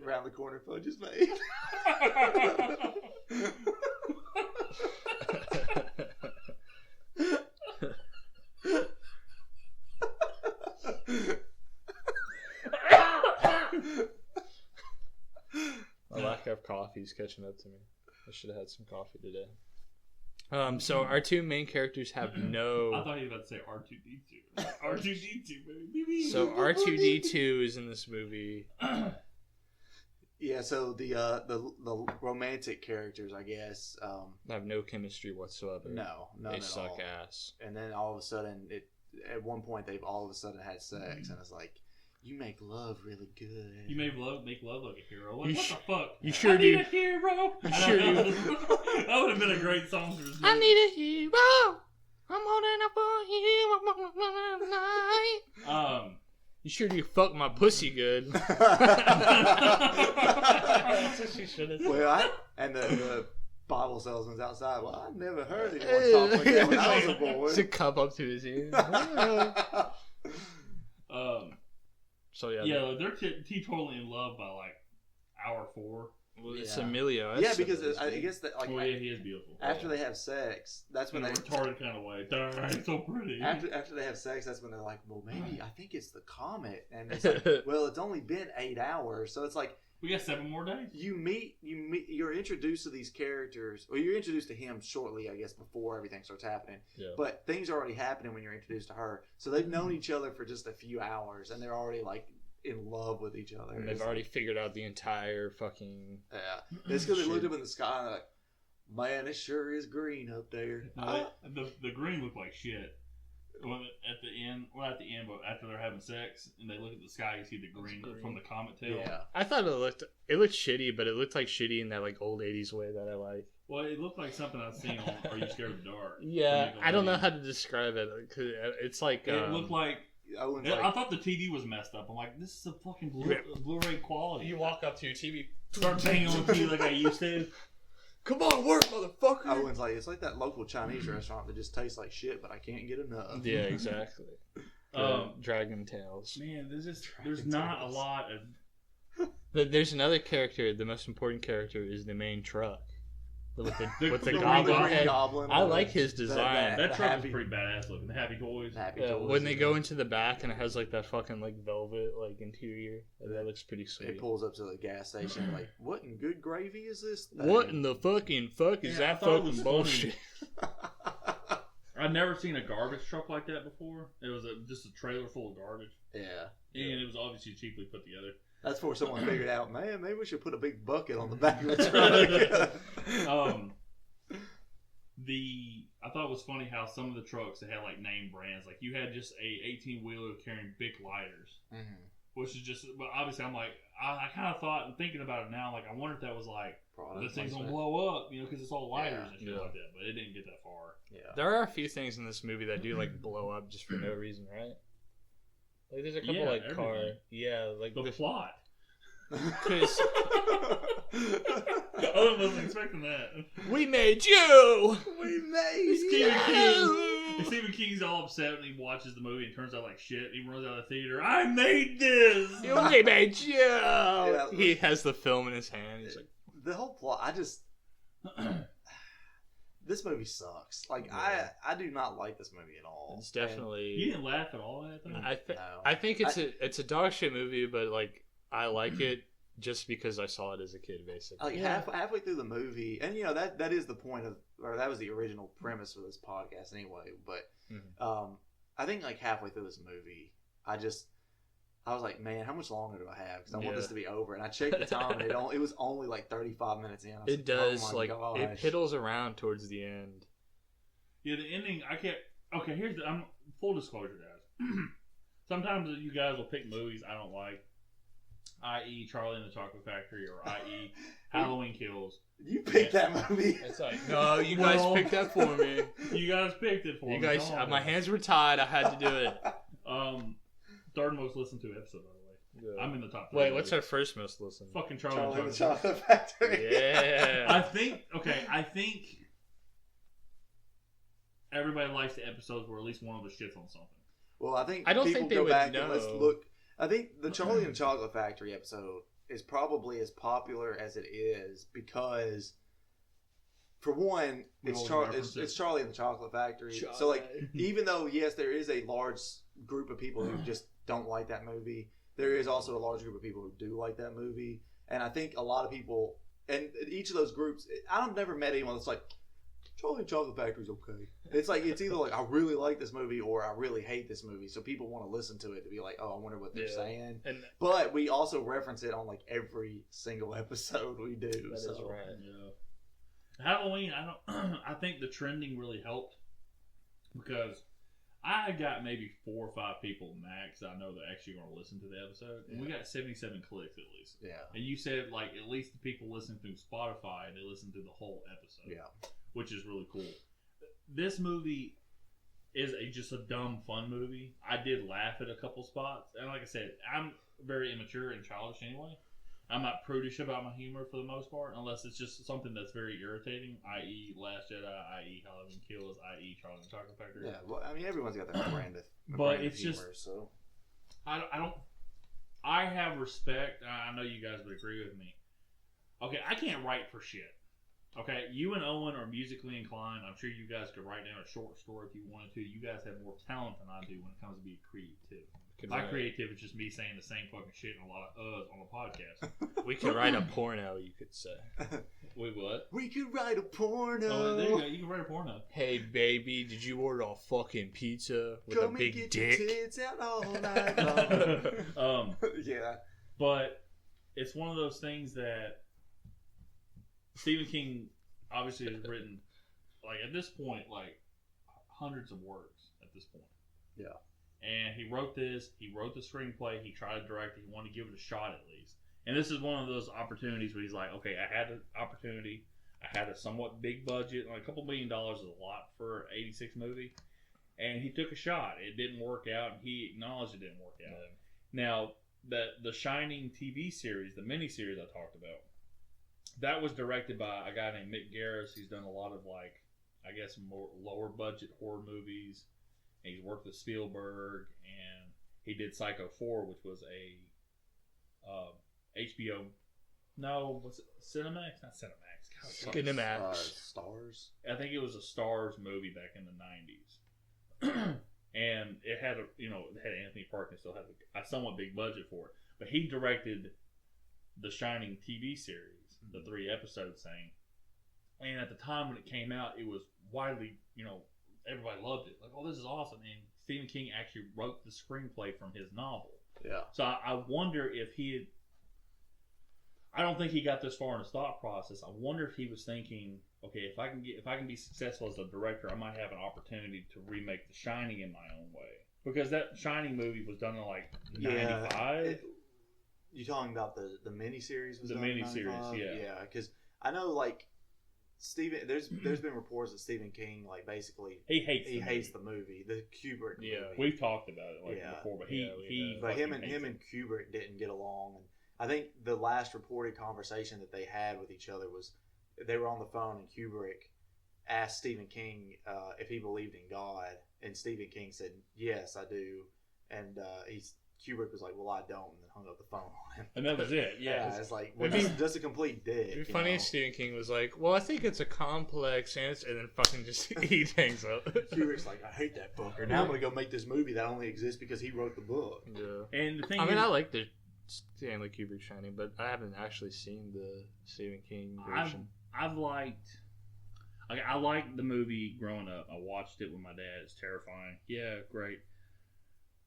S4: Around the corner, fudge is made.
S1: My lack of coffee is catching up to me. I should have had some coffee today. So our two main characters have no.
S3: I thought you were about to say R2D2. R2D2, baby.
S1: So R2D2 is in this movie.
S4: Yeah, so the romantic characters, I guess,
S1: have no chemistry whatsoever.
S4: no, none
S1: They
S4: at
S1: suck
S4: all.
S1: ass.
S4: And then all of a sudden, at one point they've all of a sudden had sex, and it's like, you make love really good.
S3: You make love like a hero. Like,
S1: You
S3: what the fuck?
S1: you sure
S3: I need
S1: do.
S3: a hero.
S1: You sure do.
S3: That would have been a great song for this movie.
S1: I need a hero. I'm holding up for him night. You sure do fuck my pussy good. That's what she should have said.
S4: Well, and the Bible salesman's outside. Well, I never heard anyone talk like that when I was a boy.
S1: To cup up to his ear. So yeah,
S3: they're totally in love by like hour 4.
S1: well, it's
S4: Yeah.
S1: Emilio.
S4: Yeah, because I guess that like
S3: Oh yeah, he is beautiful.
S4: after they have sex, that's when
S3: in a
S4: they
S3: retarded kind of way. Darn, so pretty.
S4: after they have sex, that's when they're like, well, maybe I think it's the comet, and it's like, well, it's only been 8 hours, so it's like
S3: We got 7 more days.
S4: you're introduced to these characters, or you're introduced to him shortly, I guess, before everything starts happening.
S1: Yeah.
S4: But things are already happening when you're introduced to her, so they've known each other for just a few hours, and they're already like in love with each other.
S1: And they've already figured out the entire fucking.
S4: Yeah, it's because they looked
S1: Shit.
S4: up in the sky and they're like, man, it sure is green up there.
S3: The green looked like shit. At the end, but after they're having sex and they look at the sky, you see the green from the comet tail.
S4: Yeah.
S1: I thought it looked shitty, but it looked like shitty in that like old 80s way that I like.
S3: Well, it looked like something I've seen on Are You Scared of the Dark?
S1: Yeah, I don't know how to describe it because it's like
S3: It looked like.
S4: Owen's
S3: I
S4: like,
S3: thought the TV was messed up. I'm like, this is a fucking Blu-ray quality.
S1: you walk up to your TV,
S3: Start banging on the TV like I used to.
S1: come on, work, motherfucker.
S4: Owen's like, it's like that local Chinese restaurant that just tastes like shit, but I can't get enough.
S1: Yeah, exactly. Dragon Tales.
S3: Man, there's not a lot of.
S1: There's another character. The most important character is the main truck with the
S3: The
S1: goblin
S3: Green
S1: head.
S4: Goblin,
S1: I like his design.
S3: That
S4: The
S3: truck
S4: happy-
S3: is pretty badass looking. The Happy Toys.
S4: Happy Toys.
S1: When they go into the back and it has like that fucking like velvet like interior, that looks pretty
S4: It
S1: sweet.
S4: pulls up to the gas station like, what in good gravy is this thing?
S1: What in the fucking fuck is
S3: Yeah, I
S1: that
S3: thought it
S1: fucking
S3: was
S1: bullshit?
S3: I've never seen a garbage truck like that before. It was just a trailer full of garbage,
S4: Yeah.
S3: and it was obviously cheaply put together.
S4: That's before someone figured out, man, maybe we should put a big bucket on the back of the truck.
S3: I thought it was funny how some of the trucks that had like name brands, like you had just a 18-wheeler carrying big lighters, which is just. But obviously, I'm like, I kind of thought and thinking about it now, like I wonder if that was like this thing's gonna blow up, because it's all lighters and shit like that. But it didn't get that far.
S4: Yeah,
S1: there are a few things in this movie that do like blow up just for no reason, right? Like there's a couple like
S3: everything.
S1: car, like
S3: The plot.
S1: Because
S3: Owen wasn't expecting that.
S1: we made you.
S4: we made
S3: Stephen
S4: you.
S3: King. Stephen King's all upset when he watches the movie and turns out like shit. He runs out of the theater. I made this.
S1: We made you.
S4: Yeah.
S1: He has the film in his hand. He's like,
S4: The whole plot, this movie sucks. Like, I do not like this movie at all.
S1: it's definitely.
S3: You didn't laugh at all at that.
S4: No.
S1: I think it's a dog shit movie, but like I like it just because I saw it as a kid, basically.
S4: Like halfway through the movie, and that is the point of, or that was the original premise for this podcast anyway. But I think like halfway through this movie, I was like, man, how much longer do I have? Because I want this to be over. And I checked the time, and it was only like 35 minutes in.
S1: It does,
S4: oh my
S1: like
S4: gosh.
S1: it piddles around towards the end.
S3: Yeah, the ending. I can't. Okay, here's the. I'm full disclosure, guys. Sometimes you guys will pick movies I don't like, i.e., Charlie and the Chocolate Factory, or i.e., Halloween Kills.
S4: You picked that movie.
S1: It's like, no, you guys picked that for me.
S3: You guys picked it for me.
S1: You guys, my hands were tied. I had to do it.
S3: Third most listened to episode, by the way.
S1: Yeah.
S3: I'm in the top 3.
S1: Wait, what's our first most listened?
S3: Fucking Charlie
S4: Charlie and
S3: and
S4: the
S3: the Chocolate
S4: Chocolate Factory.
S1: Yeah.
S3: I think everybody likes the episodes where at least one of us shits on something.
S4: Well, I
S1: don't
S4: people
S1: think they
S4: go
S1: would
S4: back
S1: know.
S4: and let's look. I think the Charlie and the Chocolate Factory episode is probably as popular as it is because, for one, it's Charlie and the Chocolate Factory.
S1: Charlie.
S4: So, like, even though, yes, there is a large group of people who just don't like that movie, there is also a large group of people who do like that movie. And I think a lot of people, and each of those groups, I've never met anyone that's like, Charlie and the Chocolate Factory's okay. It's like, it's either like, I really like this movie or I really hate this movie. So people want to listen to it to be like, oh, I wonder what they're saying. But we also reference it on like every single episode we do.
S1: That is right.
S3: Yeah. Halloween, I think the trending really helped because I got maybe 4 or 5 people max that I know that actually going to listen to the episode, and we got 77 clicks at least.
S4: Yeah.
S3: And you said like at least the people listening through Spotify, they listen to the whole episode.
S4: Yeah.
S3: Which is really cool. This movie is just a dumb fun movie. I did laugh at a couple spots, and like I said, I'm very immature and childish anyway. I'm not prudish about my humor for the most part, unless it's just something that's very irritating, i.e. Last Jedi, i.e. Halloween Kills, i.e. Charlie and the Chocolate Factory.
S4: Yeah, well, I mean, everyone's got their brand of
S3: But it's
S4: humor,
S3: just,
S4: so.
S3: I have respect. I know you guys would agree with me. Okay, I can't write for shit. Okay, you and Owen are musically inclined. I'm sure you guys could write down a short story if you wanted to. You guys have more talent than I do when it comes to being creative. My creative is just me saying the same fucking shit and a lot of uhs on the podcast.
S1: We could write a porno, you could say.
S3: Wait, what?
S4: We could write a porno.
S3: Oh, there you go. You can write a porno.
S1: Hey, baby, did you order a fucking pizza with
S4: Come
S1: a big
S4: and get
S1: dick?
S4: your tits out all night long. Yeah.
S3: But it's one of those things that Stephen King obviously has written, like, at this point, like, hundreds of words at this point.
S4: Yeah.
S3: And he wrote this, he wrote the screenplay, he tried to direct it, he wanted to give it a shot at least. And this is one of those opportunities where he's like, okay, I had an opportunity, I had a somewhat big budget, like $2 million is a lot for an 86 movie. And he took a shot. It didn't work out, and he acknowledged it didn't work out. Now, the Shining TV series, the miniseries I talked about, that was directed by a guy named Mick Garris. He's done a lot of, like, I guess, more lower budget horror movies. And he's worked with Spielberg, and he did Psycho 4, which was a HBO. No, was it Cinemax? Not Cinemax.
S1: Cinemax.
S4: Stars.
S3: I think it was a Stars movie back in the 90s. And it had it had Anthony Perkins, still had a somewhat big budget for it. But he directed the Shining TV series, the 3 episodes thing. And at the time when it came out, it was widely, everybody loved it. Like, oh, this is awesome. And Stephen King actually wrote the screenplay from his novel.
S4: Yeah.
S3: So I wonder if he had, I don't think he got this far in his thought process. I wonder if he was thinking, okay, if I can be successful as a director, I might have an opportunity to remake The Shining in my own way, because that Shining movie was done in like '95.
S4: You talking about the miniseries?
S3: The miniseries, yeah.
S4: Yeah, because I know like Stephen. There's been reports that Stephen King like basically
S3: he hates
S4: the movie, the Kubrick movie.
S3: We've talked about it before, but
S4: him and Kubrick didn't get along, and I think the last reported conversation that they had with each other was they were on the phone, and Kubrick asked Stephen King if he believed in God, and Stephen King said, "Yes, I do," and Kubrick was like, "Well, I don't," and then hung up the phone on him.
S3: And that was it. Yeah,
S4: it's like, well, just a complete dick.
S1: It'd be funny if Stephen King was like, "Well, I think it's a complex answer," and then fucking just he hangs up.
S4: Kubrick's like, "I hate that fucker. Now I'm gonna go make this movie that only exists because he wrote the book."
S1: Yeah,
S3: and the thing
S1: I like the Stanley Kubrick Shining, but I haven't actually seen the Stephen King version.
S3: I liked the movie growing up. I watched it with my dad. It's terrifying. Yeah, great.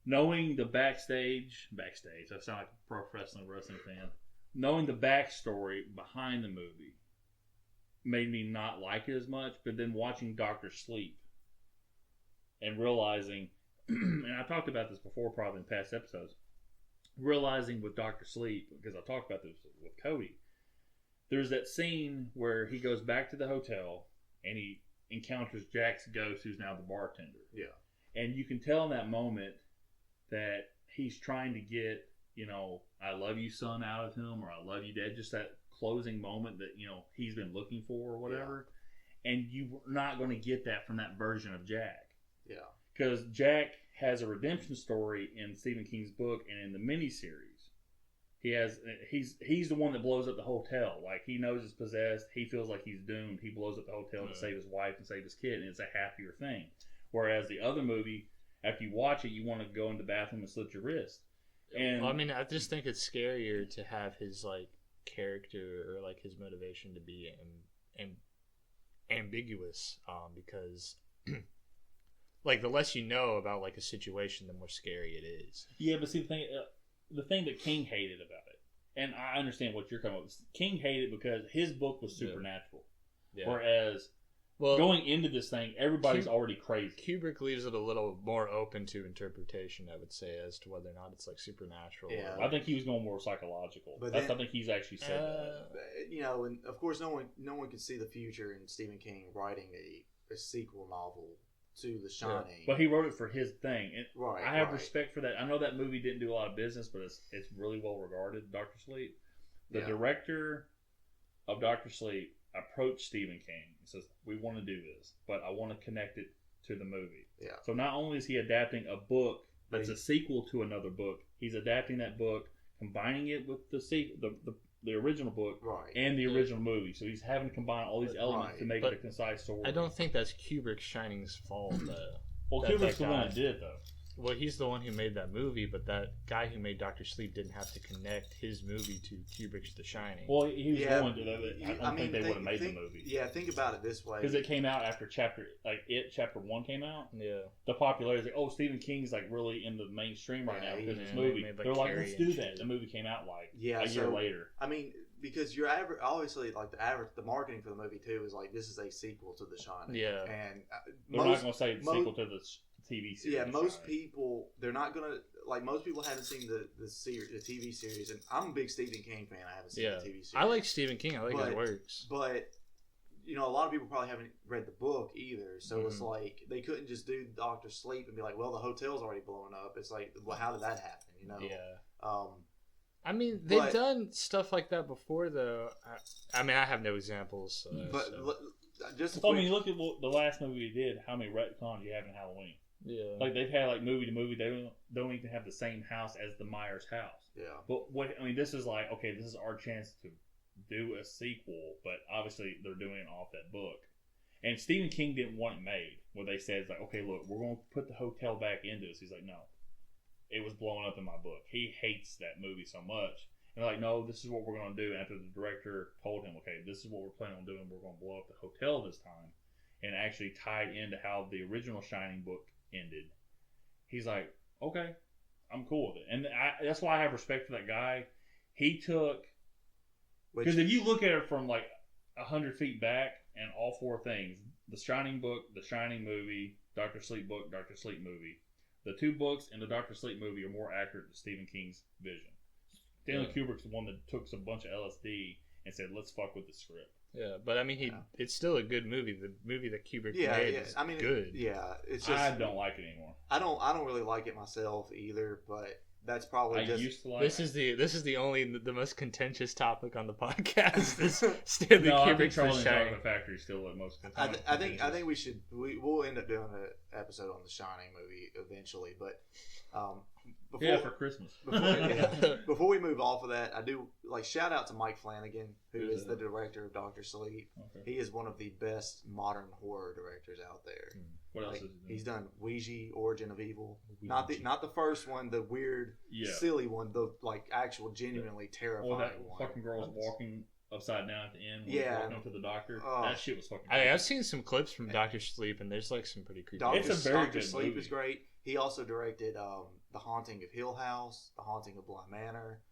S3: Knowing the backstage, I sound like a professional wrestling fan. Knowing the backstory behind the movie made me not like it as much. But then watching Dr. Sleep and realizing, and I talked about this before, probably in past episodes, realizing with Dr. Sleep, because I talked about this with Cody, there's that scene where he goes back to the hotel and he encounters Jack's ghost, who's now the bartender.
S4: Yeah.
S3: And you can tell in that moment that he's trying to get, I love you, son, out of him, or I love you, dad. Just that closing moment that, he's been looking for or whatever. Yeah. And you're not going to get that from that version of Jack.
S4: Yeah.
S3: Because Jack has a redemption story in Stephen King's book and in the miniseries. He's the one that blows up the hotel. Like, he knows it's possessed. He feels like he's doomed. He blows up the hotel to save his wife and save his kid, and it's a happier thing. Whereas the other movie, after you watch it, you want to go in the bathroom and slit your wrist. And
S1: I just think it's scarier to have his like character or like his motivation to be ambiguous, because like the less you know about like a situation, the more scary it is.
S3: Yeah, but see the thing that King hated about it, and I understand what you're coming up with. King hated it because his book was supernatural, whereas going into this thing, everybody's already crazy.
S1: Kubrick leaves it a little more open to interpretation, I would say, as to whether or not it's like supernatural.
S4: Yeah.
S3: I think he was going more psychological. But I think he's actually said that.
S4: And of course, no one could see the future in Stephen King writing a sequel novel to The Shining.
S3: Yeah. But he wrote it for his thing.
S4: Right.
S3: I have respect for that. I know that movie didn't do a lot of business, but it's really well regarded. Dr. Sleep. The director of Dr. Sleep approached Stephen King and says, "We want to do this, but I want to connect it to the movie."
S4: Yeah.
S3: So not only is he adapting a book that's a sequel to another book, he's adapting that book, combining it with the original book and the original movie. So he's having to combine all these elements to make it a concise story.
S1: I don't think that's Kubrick Shining's fault, though.
S3: Well, Kubrick's the one that did it, though.
S1: Well, he's the one who made that movie, but that guy who made Dr. Sleep didn't have to connect his movie to Kubrick's The Shining.
S3: Well, he was going to, though. I think they would have made the movie.
S4: Yeah, think about it this way.
S3: Because it came out after Chapter 1 came out.
S1: Yeah.
S3: The popularity is like, Stephen King's like really in the mainstream right now because of this movie. They're like, let's do that. The movie came out like a year later.
S4: I mean, because obviously like the marketing for the movie too is like, this is a sequel to The Shining.
S1: Yeah.
S4: And
S3: they're not going to say it's a sequel to the TV series.
S4: Yeah, most people, they're not gonna like. Most people haven't seen the TV series, and I'm a big Stephen King fan. I haven't seen the TV series.
S1: I like Stephen King. I like his works.
S4: But a lot of people probably haven't read the book either. So it's like they couldn't just do Dr. Sleep and be like, "Well, the hotel's already blown up." It's like, well, how did that happen?
S1: Yeah. I mean, they've done stuff like that before, though. I mean, I have no examples.
S3: I mean, look at the last movie they did. How many retcons you have in Halloween?
S1: Yeah,
S3: like they've had like movie to movie. They don't even have the same house as the Myers house.
S4: Yeah,
S3: but this is like, okay, this is our chance to do a sequel, but obviously they're doing it off that book. And Stephen King didn't want it made. Where they said, it's like, okay, look, we're going to put the hotel back into this. He's like, no, it was blown up in my book. He hates that movie so much. And they're like, no, this is what we're going to do. And after the director told him, okay, this is what we're planning on doing, we're going to blow up the hotel this time, and actually tied into how the original Shining book ended. He's like, okay, I'm cool with it. And that's why I have respect for that guy. He took Because if you look at it from like 100 feet back, and all four things: The Shining book, The Shining movie, Dr. Sleep book, Dr. Sleep movie. The two books and the Dr. Sleep movie are more accurate than Stephen King's vision. Stanley Kubrick's the one that took a bunch of LSD and said, "Let's fuck with the script."
S1: Yeah, but I mean, it's still a good movie. The movie that Kubrick made is good.
S4: It's just
S3: I don't like it anymore.
S4: I don't really like it myself either, but that's probably
S3: used to like
S1: this is the most contentious topic on the podcast. Is Stanley Kubrick's The Shining.
S3: The Factory still the most.
S4: I think we'll end up doing an episode on The Shining movie eventually, but
S3: for Christmas.
S4: Before we move off of that, I do shout out to Mike Flanagan, who is the director of Dr. Sleep. Okay. He is one of the best modern horror directors out there.
S3: What else has he
S4: He's done Ouija, Origin of Evil. Not the first one, the weird, silly one, the actual genuinely terrifying
S3: one.
S4: Or that
S3: fucking girl's walking upside down at the end. Walking up to the doctor. That shit was fucking.
S1: I've seen some clips from Dr. Sleep, and there's some pretty creepy.
S4: Dr. Sleep is great. He also directed The Haunting of Hill House, The Haunting of Bly Manor,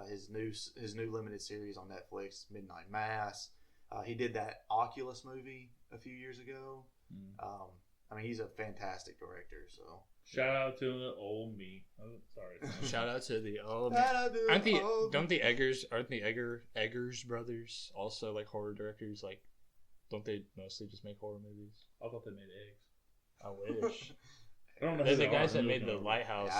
S4: his new limited series on Netflix, Midnight Mass. He did that Oculus movie a few years ago. He's a fantastic director. So
S3: shout out to the old me. Oh, sorry.
S1: Shout out to the old me. Aren't the Eggers brothers also horror directors? Don't they mostly just make horror movies?
S3: I thought they made eggs.
S1: I wish.
S3: I don't know.
S1: They're the guys that made The Lighthouse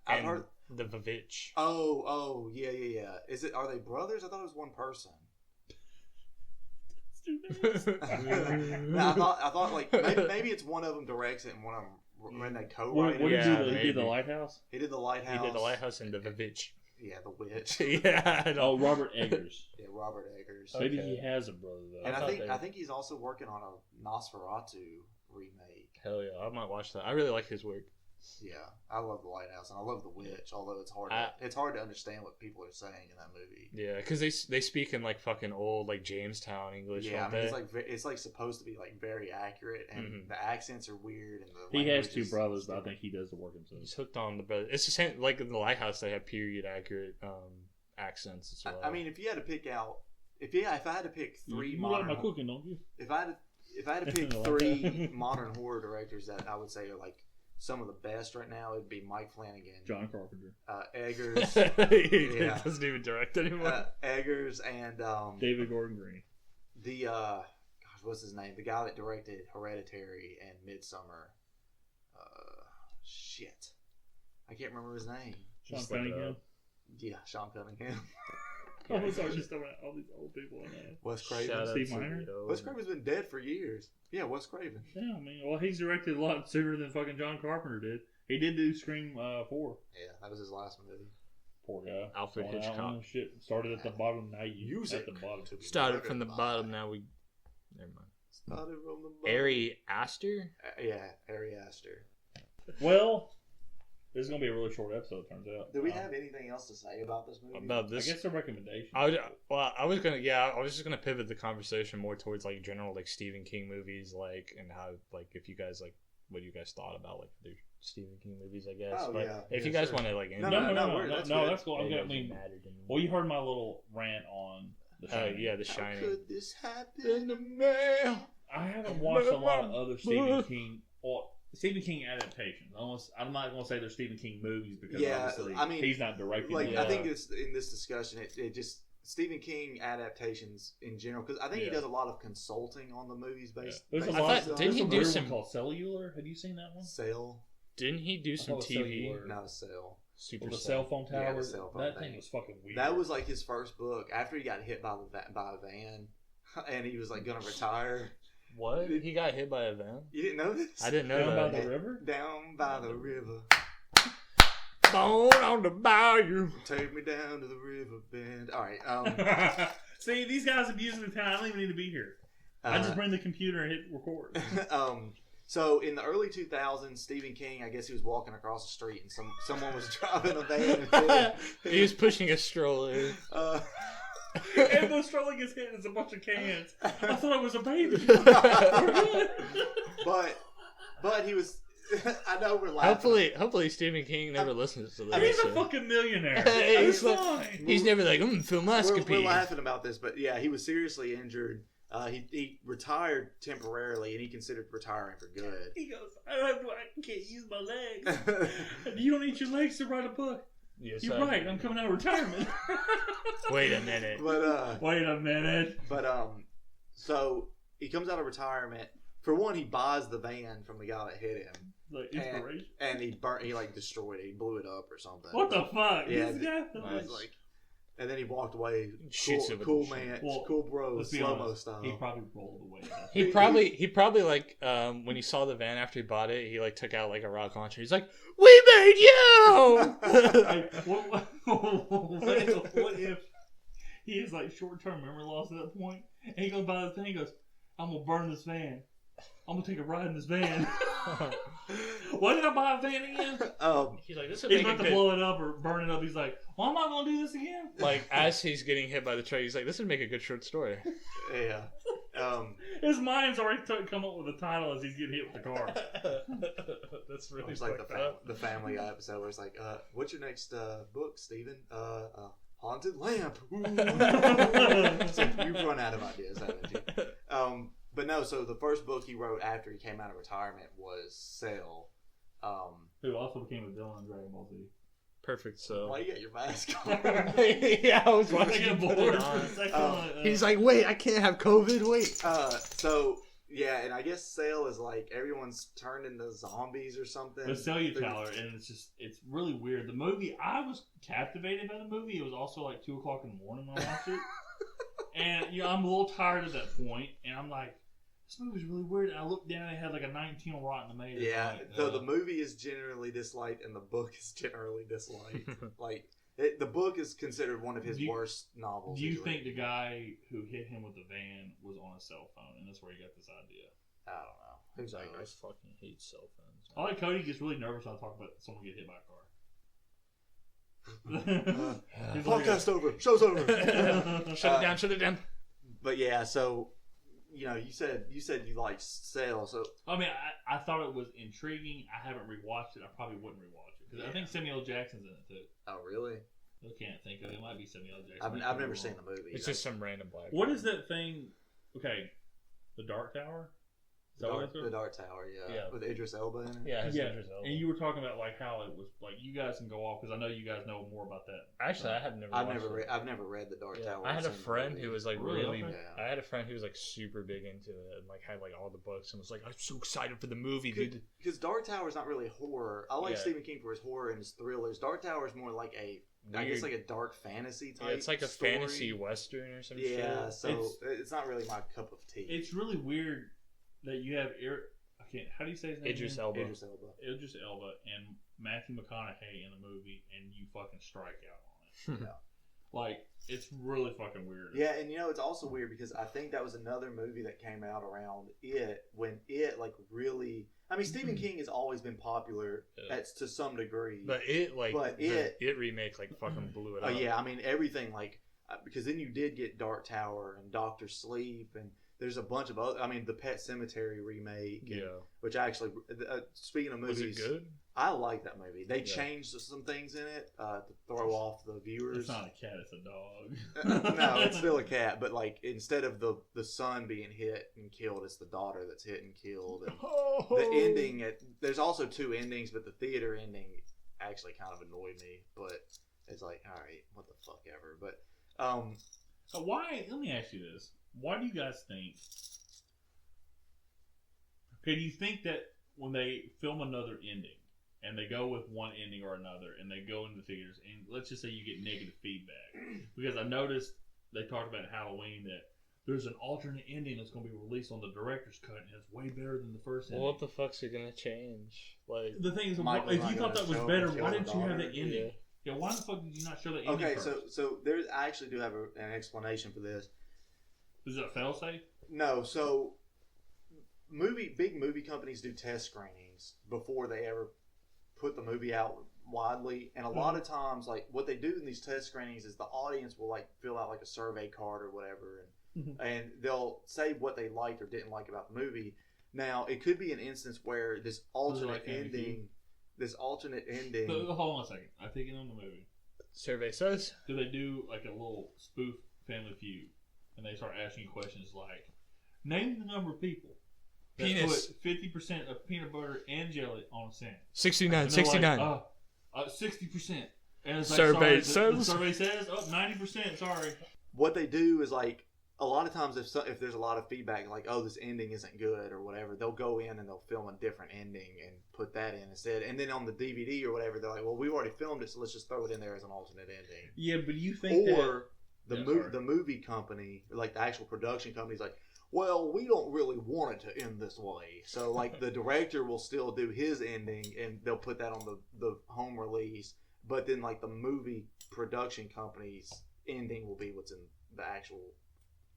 S4: I've heard
S1: The Vavitch.
S4: Oh, yeah. Are they brothers? I thought it was one person. I thought maybe it's one of them directs it and one of them when they co-write.
S3: What did he do? The Lighthouse.
S4: He did The Lighthouse.
S1: He did The Lighthouse and The Vavitch.
S4: Yeah, The Witch.
S1: Yeah.
S3: Oh, Robert Eggers.
S4: Yeah, Robert Eggers.
S3: Maybe he has a brother though.
S4: And I think he's also working on a Nosferatu remake.
S1: Hell yeah, I might watch that. I really like his work.
S4: Yeah, I love The Lighthouse and I love The Witch. Although it's hard to understand what people are saying in that movie.
S1: Yeah, because they speak in fucking old Jamestown English.
S4: Yeah, it's supposed to be very accurate, and the accents are weird. And
S3: he has two brothers, but I think he does the work himself.
S1: He's hooked on the brother. It's the same in The Lighthouse. They have period accurate accents as well.
S4: I mean, if you had to pick out, if I had to pick three
S3: you
S4: modern,
S3: like my cooking, don't you?
S4: If I had to pick three modern horror directors that I would say are some of the best right now, it'd be Mike Flanagan,
S3: John Carpenter,
S4: Eggers.
S1: He doesn't even direct anymore.
S4: Eggers and
S3: David Gordon Green.
S4: The what's his name? The guy that directed Hereditary and Midsummer. Shit, I can't remember his name.
S3: Sean Cunningham.
S4: Yeah, Sean Cunningham.
S3: I was just talking about all these old people in there.
S4: Wes Craven.
S3: Steve Miner.
S4: Wes Craven's been dead for years. Yeah, Wes Craven.
S3: Yeah, he's directed a lot sooner than fucking John Carpenter did. He did do Scream 4.
S4: Yeah, that was his last movie.
S3: Poor guy.
S1: Alfred Hitchcock.
S3: Shit, started at the bottom. Now you
S4: at
S3: the bottom.
S1: Started from the bottom. Now we. Never mind.
S4: Started from the bottom.
S1: Ari Aster.
S4: Ari Aster.
S3: Well. This is going to be a really short episode, turns out.
S4: Do we have anything else to say about this movie?
S1: About this?
S3: I guess a recommendation.
S1: I was just going to pivot the conversation more towards general Stephen King movies, and how if you guys what you guys thought about the Stephen King movies, I guess.
S4: Oh,
S1: but
S4: yeah.
S1: if you guys want to
S3: No, that's cool. Well, you heard my little rant on The Shining.
S1: Yeah, The Shining.
S4: How could this happen to me?
S3: I haven't watched a lot of other Stephen King adaptations. I'm not going to say they're Stephen King movies because obviously he's not directing.
S4: I think it's in this discussion. It just Stephen King adaptations in general, because I think he does a lot of consulting on the movies based.
S3: Yeah. There's a lot. Didn't he do some called Cellular? Have you seen that one?
S4: Cell.
S1: Didn't he do some TV?
S4: Not Cell.
S1: Super
S3: the cell phone tower.
S4: Yeah, the cell phone
S3: thing was fucking weird.
S4: That was his first book after he got hit by a van, and he was gonna retire.
S1: What? He got hit by a van?
S4: You didn't know this?
S1: I didn't know
S3: that.
S1: Down
S3: by the river?
S4: Down by the river.
S1: Bone on the bayou.
S4: Take me down to the river bend. All right.
S3: See, these guys abusing the town. I don't even need to be here. I just bring the computer and hit record.
S4: So in the early 2000s, Stephen King, I guess he was walking across the street and someone was driving a van. And
S1: he was pushing a stroller.
S3: And the stroller gets hit and it's a bunch of cans. I thought it was a baby.
S4: But he was I know we're laughing.
S1: Hopefully Stephen King never listens to this.
S3: I mean, he's a
S1: so.
S3: fucking millionaire.
S1: He's,
S3: That's
S1: like,
S3: fine.
S1: he's never like, Filmoscopy.
S4: We're laughing about this, but yeah, he was seriously injured. He retired temporarily, and he considered retiring for good.
S3: He goes, I can't use my legs. You don't need your legs to write a book.
S1: Yes,
S3: You're right. I'm coming out of retirement.
S1: Wait a minute.
S3: Wait a minute.
S4: But so he comes out of retirement. For one, he buys the van from the guy that hit him.
S3: Like inspiration.
S4: And he like destroyed it. He blew it up or something.
S3: What the fuck?
S4: Yeah,
S3: This guy?
S4: like, and then he walked away.
S1: Shoots it with
S4: Cool
S1: the
S4: man,
S3: Well,
S4: cool bro,
S3: let's be
S4: slow mo
S3: honest,
S4: style.
S3: he probably rolled away.
S1: He probably like when he saw the van after he bought it, he like took out like a rocket launcher. He's like, "We made you!"
S3: Like, what if he has like short-term memory loss at that point, and he goes by the thing, he goes, "I'm gonna burn this van. I'm gonna take a ride in this van." Why did I buy a van again?
S1: He's like, "This would
S3: He's
S1: make
S3: about
S1: a
S3: to
S1: good."
S3: blow it up or burn it up. He's like, "Why am I gonna do this again?"
S1: Like as he's getting hit by the truck, he's like, "This would make a good short story."
S4: Yeah.
S3: His mind's already come up with a title as he's getting hit with the car.
S1: That's really
S4: It's like
S1: fucked up.
S4: the Family Guy episode where it's like, "What's your next book, Steven? Haunted Lamp." So you've run out of ideas, haven't you? But no. So the first book he wrote after he came out of retirement was Cell.
S3: Who also became a villain in Dragon Ball Z.
S1: Perfect. So
S4: Why you got your mask on?
S1: yeah, I was
S3: I
S1: watching
S3: get
S1: him put
S3: bored
S1: it
S3: for
S1: on.
S3: a second.
S1: He's like, "Wait, I can't have COVID. Wait."
S4: So yeah, and I guess Cell is like everyone's turned into zombies or something.
S3: The cellular, and it's really weird. The movie, I was captivated by the movie. It was also like 2 o'clock in the morning when I watched it, and I'm a little tired at that point, and I'm like, this movie's really weird. And I looked down, and it had like a 19 on Rotten Tomatoes.
S4: Yeah,
S3: Like,
S4: so the movie is generally disliked, and the book is generally disliked. Like the book is considered one of his worst novels.
S3: Do you
S4: he's
S3: think the
S4: written.
S3: guy who hit him with the van was on a cell phone, and that's where he got this idea?
S4: I don't know.
S1: He's like, "I
S4: knows?
S1: fucking hate cell phones."
S3: I like Cody gets really nervous when I talk about someone get hit by a car. He's like,
S4: Podcast over. Show's over.
S1: Shut it down. Shut it down.
S4: But yeah, so you said you liked Cell, so
S3: I mean, I thought it was intriguing. I haven't rewatched it. I probably wouldn't rewatch it because I think Samuel L. Jackson's in it too.
S4: oh really?
S3: I can't think of it. It might be Samuel L. Jackson.
S4: I've never seen the movie.
S1: It's just some random black.
S3: What
S1: guy.
S3: is that thing? Okay, the Dark Tower. Is that what it's
S4: the Dark Tower, yeah,
S1: Yeah.
S4: with Idris Elba in it.
S1: Yeah,
S3: Yeah,
S1: Idris Elba.
S3: and you were talking about like how it was like you guys can go off because I know you guys know more about that.
S1: Actually, I have never.
S4: I've
S1: watched
S4: never
S1: it.
S4: I've never read the Dark
S1: Yeah.
S4: Tower.
S1: I had a
S4: I've seen the
S1: friend
S4: movie.
S1: who was like
S3: Really?
S1: really.
S3: Okay.
S1: I had a friend who was like super big into it and like had like all the books and was like, "I'm so excited for the movie, dude."
S4: Because Dark Tower is not really horror. I like
S1: Yeah.
S4: Stephen King for his horror and his thrillers. Dark Tower is more like I guess like a dark fancy type.
S1: Yeah, it's like a
S4: story.
S1: fantasy western or some
S4: Yeah,
S1: shit.
S4: so it's not really my cup of tea.
S3: It's really weird that you have how do you say his name?
S1: Idris
S3: again?
S1: Elba.
S4: Idris Elba.
S3: Idris Elba and Matthew McConaughey in the movie, and you fucking strike out on it.
S4: Yeah.
S3: Like, it's really fucking weird.
S4: Yeah, and it's also weird because I think that was another movie that came out around it when it like really. I mean, Stephen King has always been popular to some degree,
S1: But it like
S4: But
S1: the it remake like fucking blew it
S4: oh
S1: up.
S4: yeah, I mean everything like because then you did get Dark Tower and Doctor Sleep and there's a bunch of other. I mean, the Pet Cemetery remake. And,
S1: Yeah.
S4: which actually, speaking of
S1: Was
S4: movies,
S1: it good?
S4: I like that movie. They changed some things in it to throw off the viewers.
S3: It's not a cat, it's a dog.
S4: No, it's still a cat, but like instead of the son being hit and killed, it's the daughter that's hit and killed. And the ending, there's also 2 endings, but the theater ending actually kind of annoyed me. But it's like, all right, what the fuck ever. But
S3: So why? Let me ask you this: why do you guys think? Okay, do you think that when they film another ending and they go with one ending or another and they go into the theaters and let's just say you get negative feedback, because I noticed they talked about Halloween that there's an alternate ending that's going to be released on the director's cut and it's way better than the first ending.
S1: Well, what the fuck's it gonna change? Like,
S3: The thing is,
S4: Michael's
S3: if
S4: not
S3: you thought
S4: gonna
S3: that was
S4: show
S3: better,
S4: up and
S3: why
S4: kill
S3: didn't
S4: the
S3: you have
S4: daughter.
S3: the ending? Yeah, why the fuck did you not show the ending
S4: okay,
S3: first?
S4: so there's I actually do have an explanation for this.
S3: Is it a fail-safe?
S4: No, so big movie companies do test screenings before they ever put the movie out widely, and a lot of times, like what they do in these test screenings is the audience will like fill out like a survey card or whatever, and they'll say what they liked or didn't like about the movie. Now it could be an instance where this alternate
S3: like Family
S4: ending,
S3: So, hold on a second. I think it on the movie.
S1: Survey says.
S3: Do they do like a little spoof Family Feud, and they start asking you questions like, name the number of people that
S1: Penis.
S3: put 50% of peanut butter and jelly on a sandwich.
S1: 69. 69.
S3: 60%. And it's like,
S1: Survey
S3: sorry, the
S1: says.
S3: survey says, 90%. Sorry.
S4: What they do is like a lot of times if there's a lot of feedback like, oh, this ending isn't good or whatever, they'll go in and they'll film a different ending and put that in instead. And then on the DVD or whatever, they're like, well, we've already filmed it, so let's just throw it in there as an alternate ending.
S3: Yeah, but you think
S4: Or
S3: that...
S4: the movie company, like the actual production company's like, well, we don't really want it to end this way. So like the director will still do his ending and they'll put that on the home release. But then like the movie production company's ending will be what's in the actual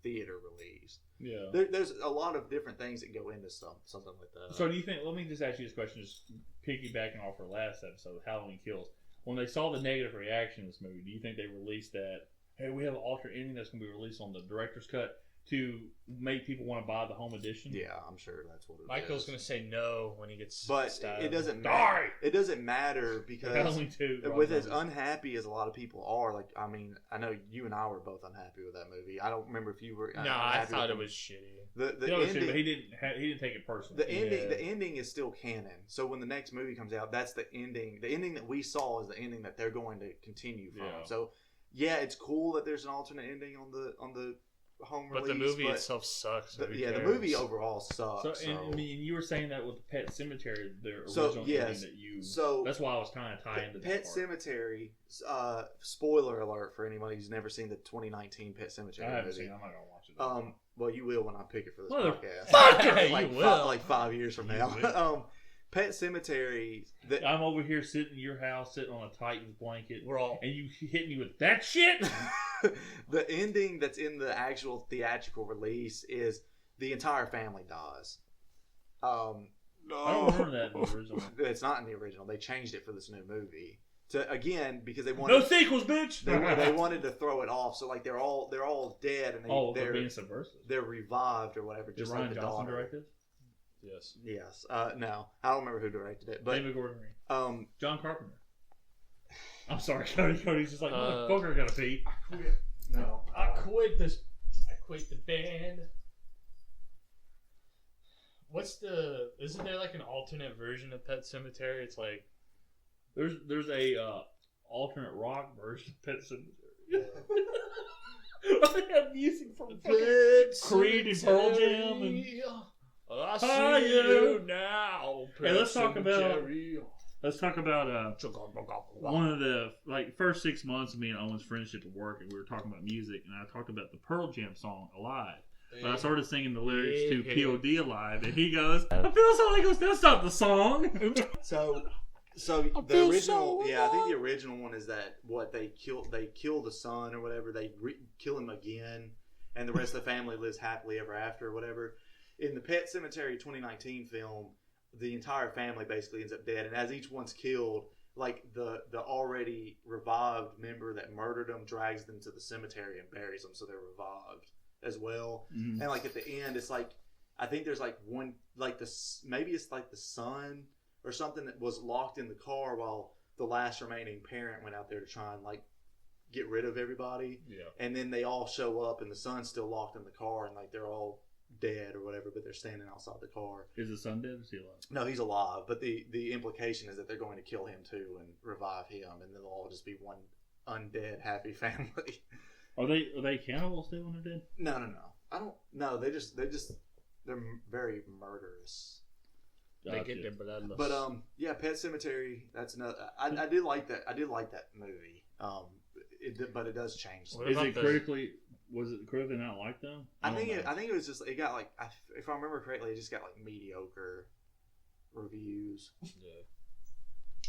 S4: theater release.
S3: Yeah.
S4: There's a lot of different things that go into something like that.
S3: So do you think, let me just ask you this question, just piggybacking off our last episode, Halloween Kills. When they saw the negative reaction to this movie, do you think they released that, hey, we have an alternate ending that's going to be released on the director's cut to make people want to buy the home edition?
S4: Yeah, I'm sure that's what it
S1: Michael's
S4: is.
S1: going to say no when he gets
S4: But
S1: stabbed.
S4: it doesn't matter. It doesn't matter because
S3: Halloween 2,
S4: with as unhappy as a lot of people are, like, I mean, I know you and I were both unhappy with that movie. I don't remember if you were.
S1: No, I thought it was shitty.
S4: The
S3: ending,
S4: ending,
S3: but he didn't take it personally.
S4: the ending is still canon. So when the next movie comes out, that's the ending. The ending that we saw is the ending that they're going to continue from.
S3: Yeah.
S4: So yeah, it's cool that there's an alternate ending on the home release.
S1: But the movie itself sucks. So
S4: the movie overall sucks.
S3: So, and you were saying that with the Pet Cemetery, the original ending that you.
S4: So
S3: that's why I was kind of tying into
S4: Pet
S3: that part.
S4: Cemetery. Spoiler alert for anybody who's never seen the 2019 Pet Cemetery
S3: I haven't
S4: movie.
S3: seen it. I'm not gonna watch it.
S4: Well, you will when I pick it for this
S3: Mother-
S4: podcast.
S1: Fucker, you will.
S4: Like 5 years from now. Pet Cemetery.
S3: I'm over here sitting in your house, sitting on a Titans blanket,
S1: We're all.
S3: and you hit me with that shit.
S4: The ending that's in the actual theatrical release is the entire family dies.
S3: I don't remember that in the original.
S4: It's not in the original. They changed it for this new movie. Because they
S3: No
S4: wanted
S3: sequels, bitch.
S4: they wanted to throw it off. So like they're all dead and
S3: for
S4: they're
S3: being subversive.
S4: they're revived or whatever.
S3: Did
S4: Just
S3: Ryan
S4: like the
S3: Johnson
S4: daughter.
S3: direct it?
S1: Yes.
S4: Yes. No, I don't remember who directed it, but
S3: David Gordon Green.
S4: John
S3: Carpenter. I'm sorry, Cody. Cody's just like, motherfucker, gotta pee.
S4: no,
S1: I quit the band. Isn't there like an alternate version of Pet Cemetery? It's like
S3: There's a alternate rock version of Pet Cemetery. They have music from Creed and Pearl Jam and
S1: I see you now.
S3: Hey, let's talk about
S1: Cemetery.
S3: one of the first 6 months of me and Owen's friendship at work, and we were talking about music, and I talked about the Pearl Jam song "Alive." But I started singing the lyrics to "POD Alive," and he goes, "I feel so." He goes, "That's not the song."
S4: So the original, I think the original one is that they kill the son or whatever. They kill him again, and the rest of the family lives happily ever after or whatever. In the Pet Cemetery 2019 film, the entire family basically ends up dead, and as each one's killed, like the already revived member that murdered them drags them to the cemetery and buries them, so they're revived as well.
S3: Mm-hmm.
S4: And like at the end, it's like I think there's like one maybe it's like the son or something that was locked in the car while the last remaining parent went out there to try and like get rid of everybody.
S1: Yeah.
S4: And then they all show up and the son's still locked in the car and like they're all dead or whatever, but they're standing outside the car.
S3: Is the son dead or is he alive?
S4: No, he's alive, but the implication is that they're going to kill him too and revive him, and then they'll all just be one undead happy family.
S3: Are they cannibals still when they're dead?
S4: No. I don't. No, they're very murderous.
S1: They get their blood.
S4: But yeah, Pet Cemetery. That's another. I did like that. I did like that movie. But it does change.
S1: What
S3: Is
S1: about
S3: it critically? Was it critically not liked though?
S4: I think it was just. It got like, if I remember correctly, it just got like mediocre reviews.
S1: Yeah.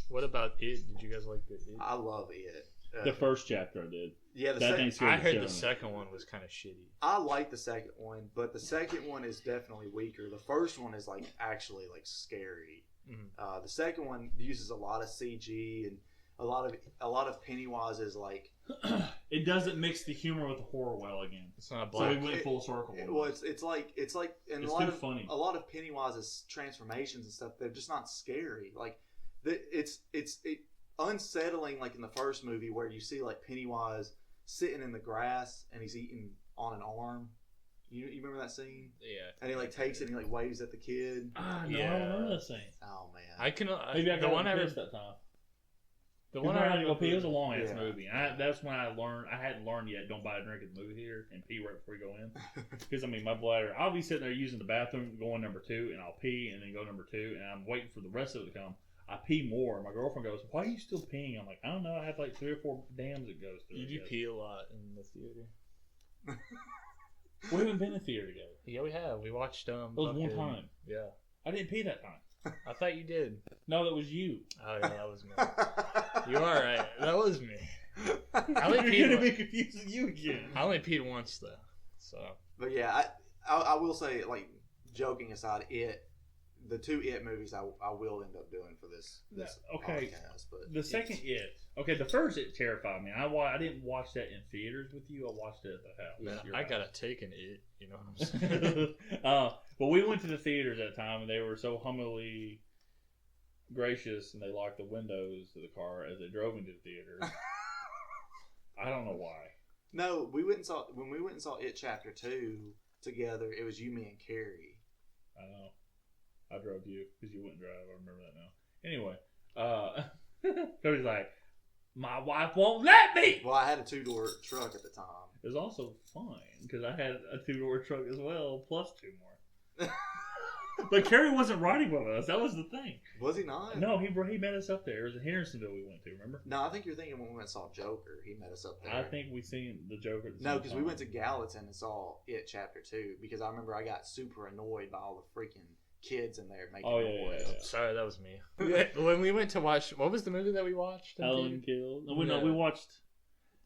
S1: What about It? Did you guys like It?
S4: I love It.
S3: The first chapter I did.
S4: Yeah,
S1: I heard the second one was kind of shitty.
S4: I like the second one, but the second one is definitely weaker. The first one is like actually like scary.
S1: Mm-hmm.
S4: The second one uses a lot of CG and a lot of Pennywise is like
S3: it doesn't mix the humor with the horror well again.
S1: It's not
S3: So
S1: black.
S3: we went full circle.
S4: well, it's like and
S3: It's
S4: a lot
S3: too
S4: of
S3: funny.
S4: a lot of Pennywise's transformations and stuff. They're just not scary. Like it's unsettling. Like in the first movie where you see like Pennywise sitting in the grass and he's eating on an arm. You remember that scene?
S1: Yeah.
S4: And he like takes it and he like waves at the kid.
S3: No, I
S1: Yeah.
S3: don't remember that scene.
S4: Oh man.
S1: I can.
S3: Maybe I
S1: the
S3: got
S1: one I
S3: pissed that time.
S1: The
S3: One
S1: one I
S3: I had to go pee. It was a
S1: remember.
S3: long ass
S4: Yeah.
S3: movie. And that's when I learned. I hadn't learned yet. Don't buy a drink at the movie theater and pee right before you go in. Because I mean, my bladder. I'll be sitting there using the bathroom, going number 2, and I'll pee and then go number 2, and I'm waiting for the rest of it to come. I pee more. My girlfriend goes, "Why are you still peeing?" I'm like, "I don't know. I have like 3 or 4 dams it goes through."
S1: You do
S3: I guess."
S1: pee a lot in the theater.
S3: We haven't been in theater together.
S1: Yeah, we have. We watched
S3: It was one
S1: fucking-
S3: time.
S1: Yeah.
S3: I didn't pee that time.
S1: I thought you did.
S3: No, that was you.
S1: Oh yeah, that was me. You are right. That was me. I only
S3: You're gonna
S1: peed.
S3: be confusing you again.
S1: I only peed once though. So
S4: But yeah, I will say, like, joking aside, the 2 It movies I will end up doing for this
S3: Okay.
S4: podcast. But
S3: The second It. Okay, the first It terrified me. I didn't watch that in theaters with you. I watched it at the house.
S1: man,
S3: Your
S1: I
S3: house.
S1: gotta take an it. You know what I'm saying?
S3: But we went to the theaters at the time, and they were so humbly gracious, and they locked the windows to the car as they drove into the theater. I don't know why.
S4: no, when we went and saw It Chapter 2 together, it was you, me, and Carrie.
S3: I know. I drove you because you wouldn't drive. I remember that now. Anyway, Cody's like, my wife won't let me.
S4: Well, I had a 2-door truck at the time.
S3: It was also fine because I had a 2-door truck as well, plus 2 more. But Carrie wasn't riding with us. That was the thing.
S4: Was he not?
S3: No, he met us up there. It was in Hendersonville we went to. Remember?
S4: No, I think you're thinking when we went and saw Joker, he met us up there.
S3: I think we seen the Joker. At the
S4: No,
S3: same
S4: because we
S3: time.
S4: went to Gallatin and saw It Chapter 2 because I remember I got super annoyed by all the freaking kids in there making noise.
S3: Yeah.
S1: Sorry, that was me. When we went to watch, what was the movie that we watched? in
S3: Helen
S1: theater?
S3: killed. No,
S1: Yeah.
S3: we watched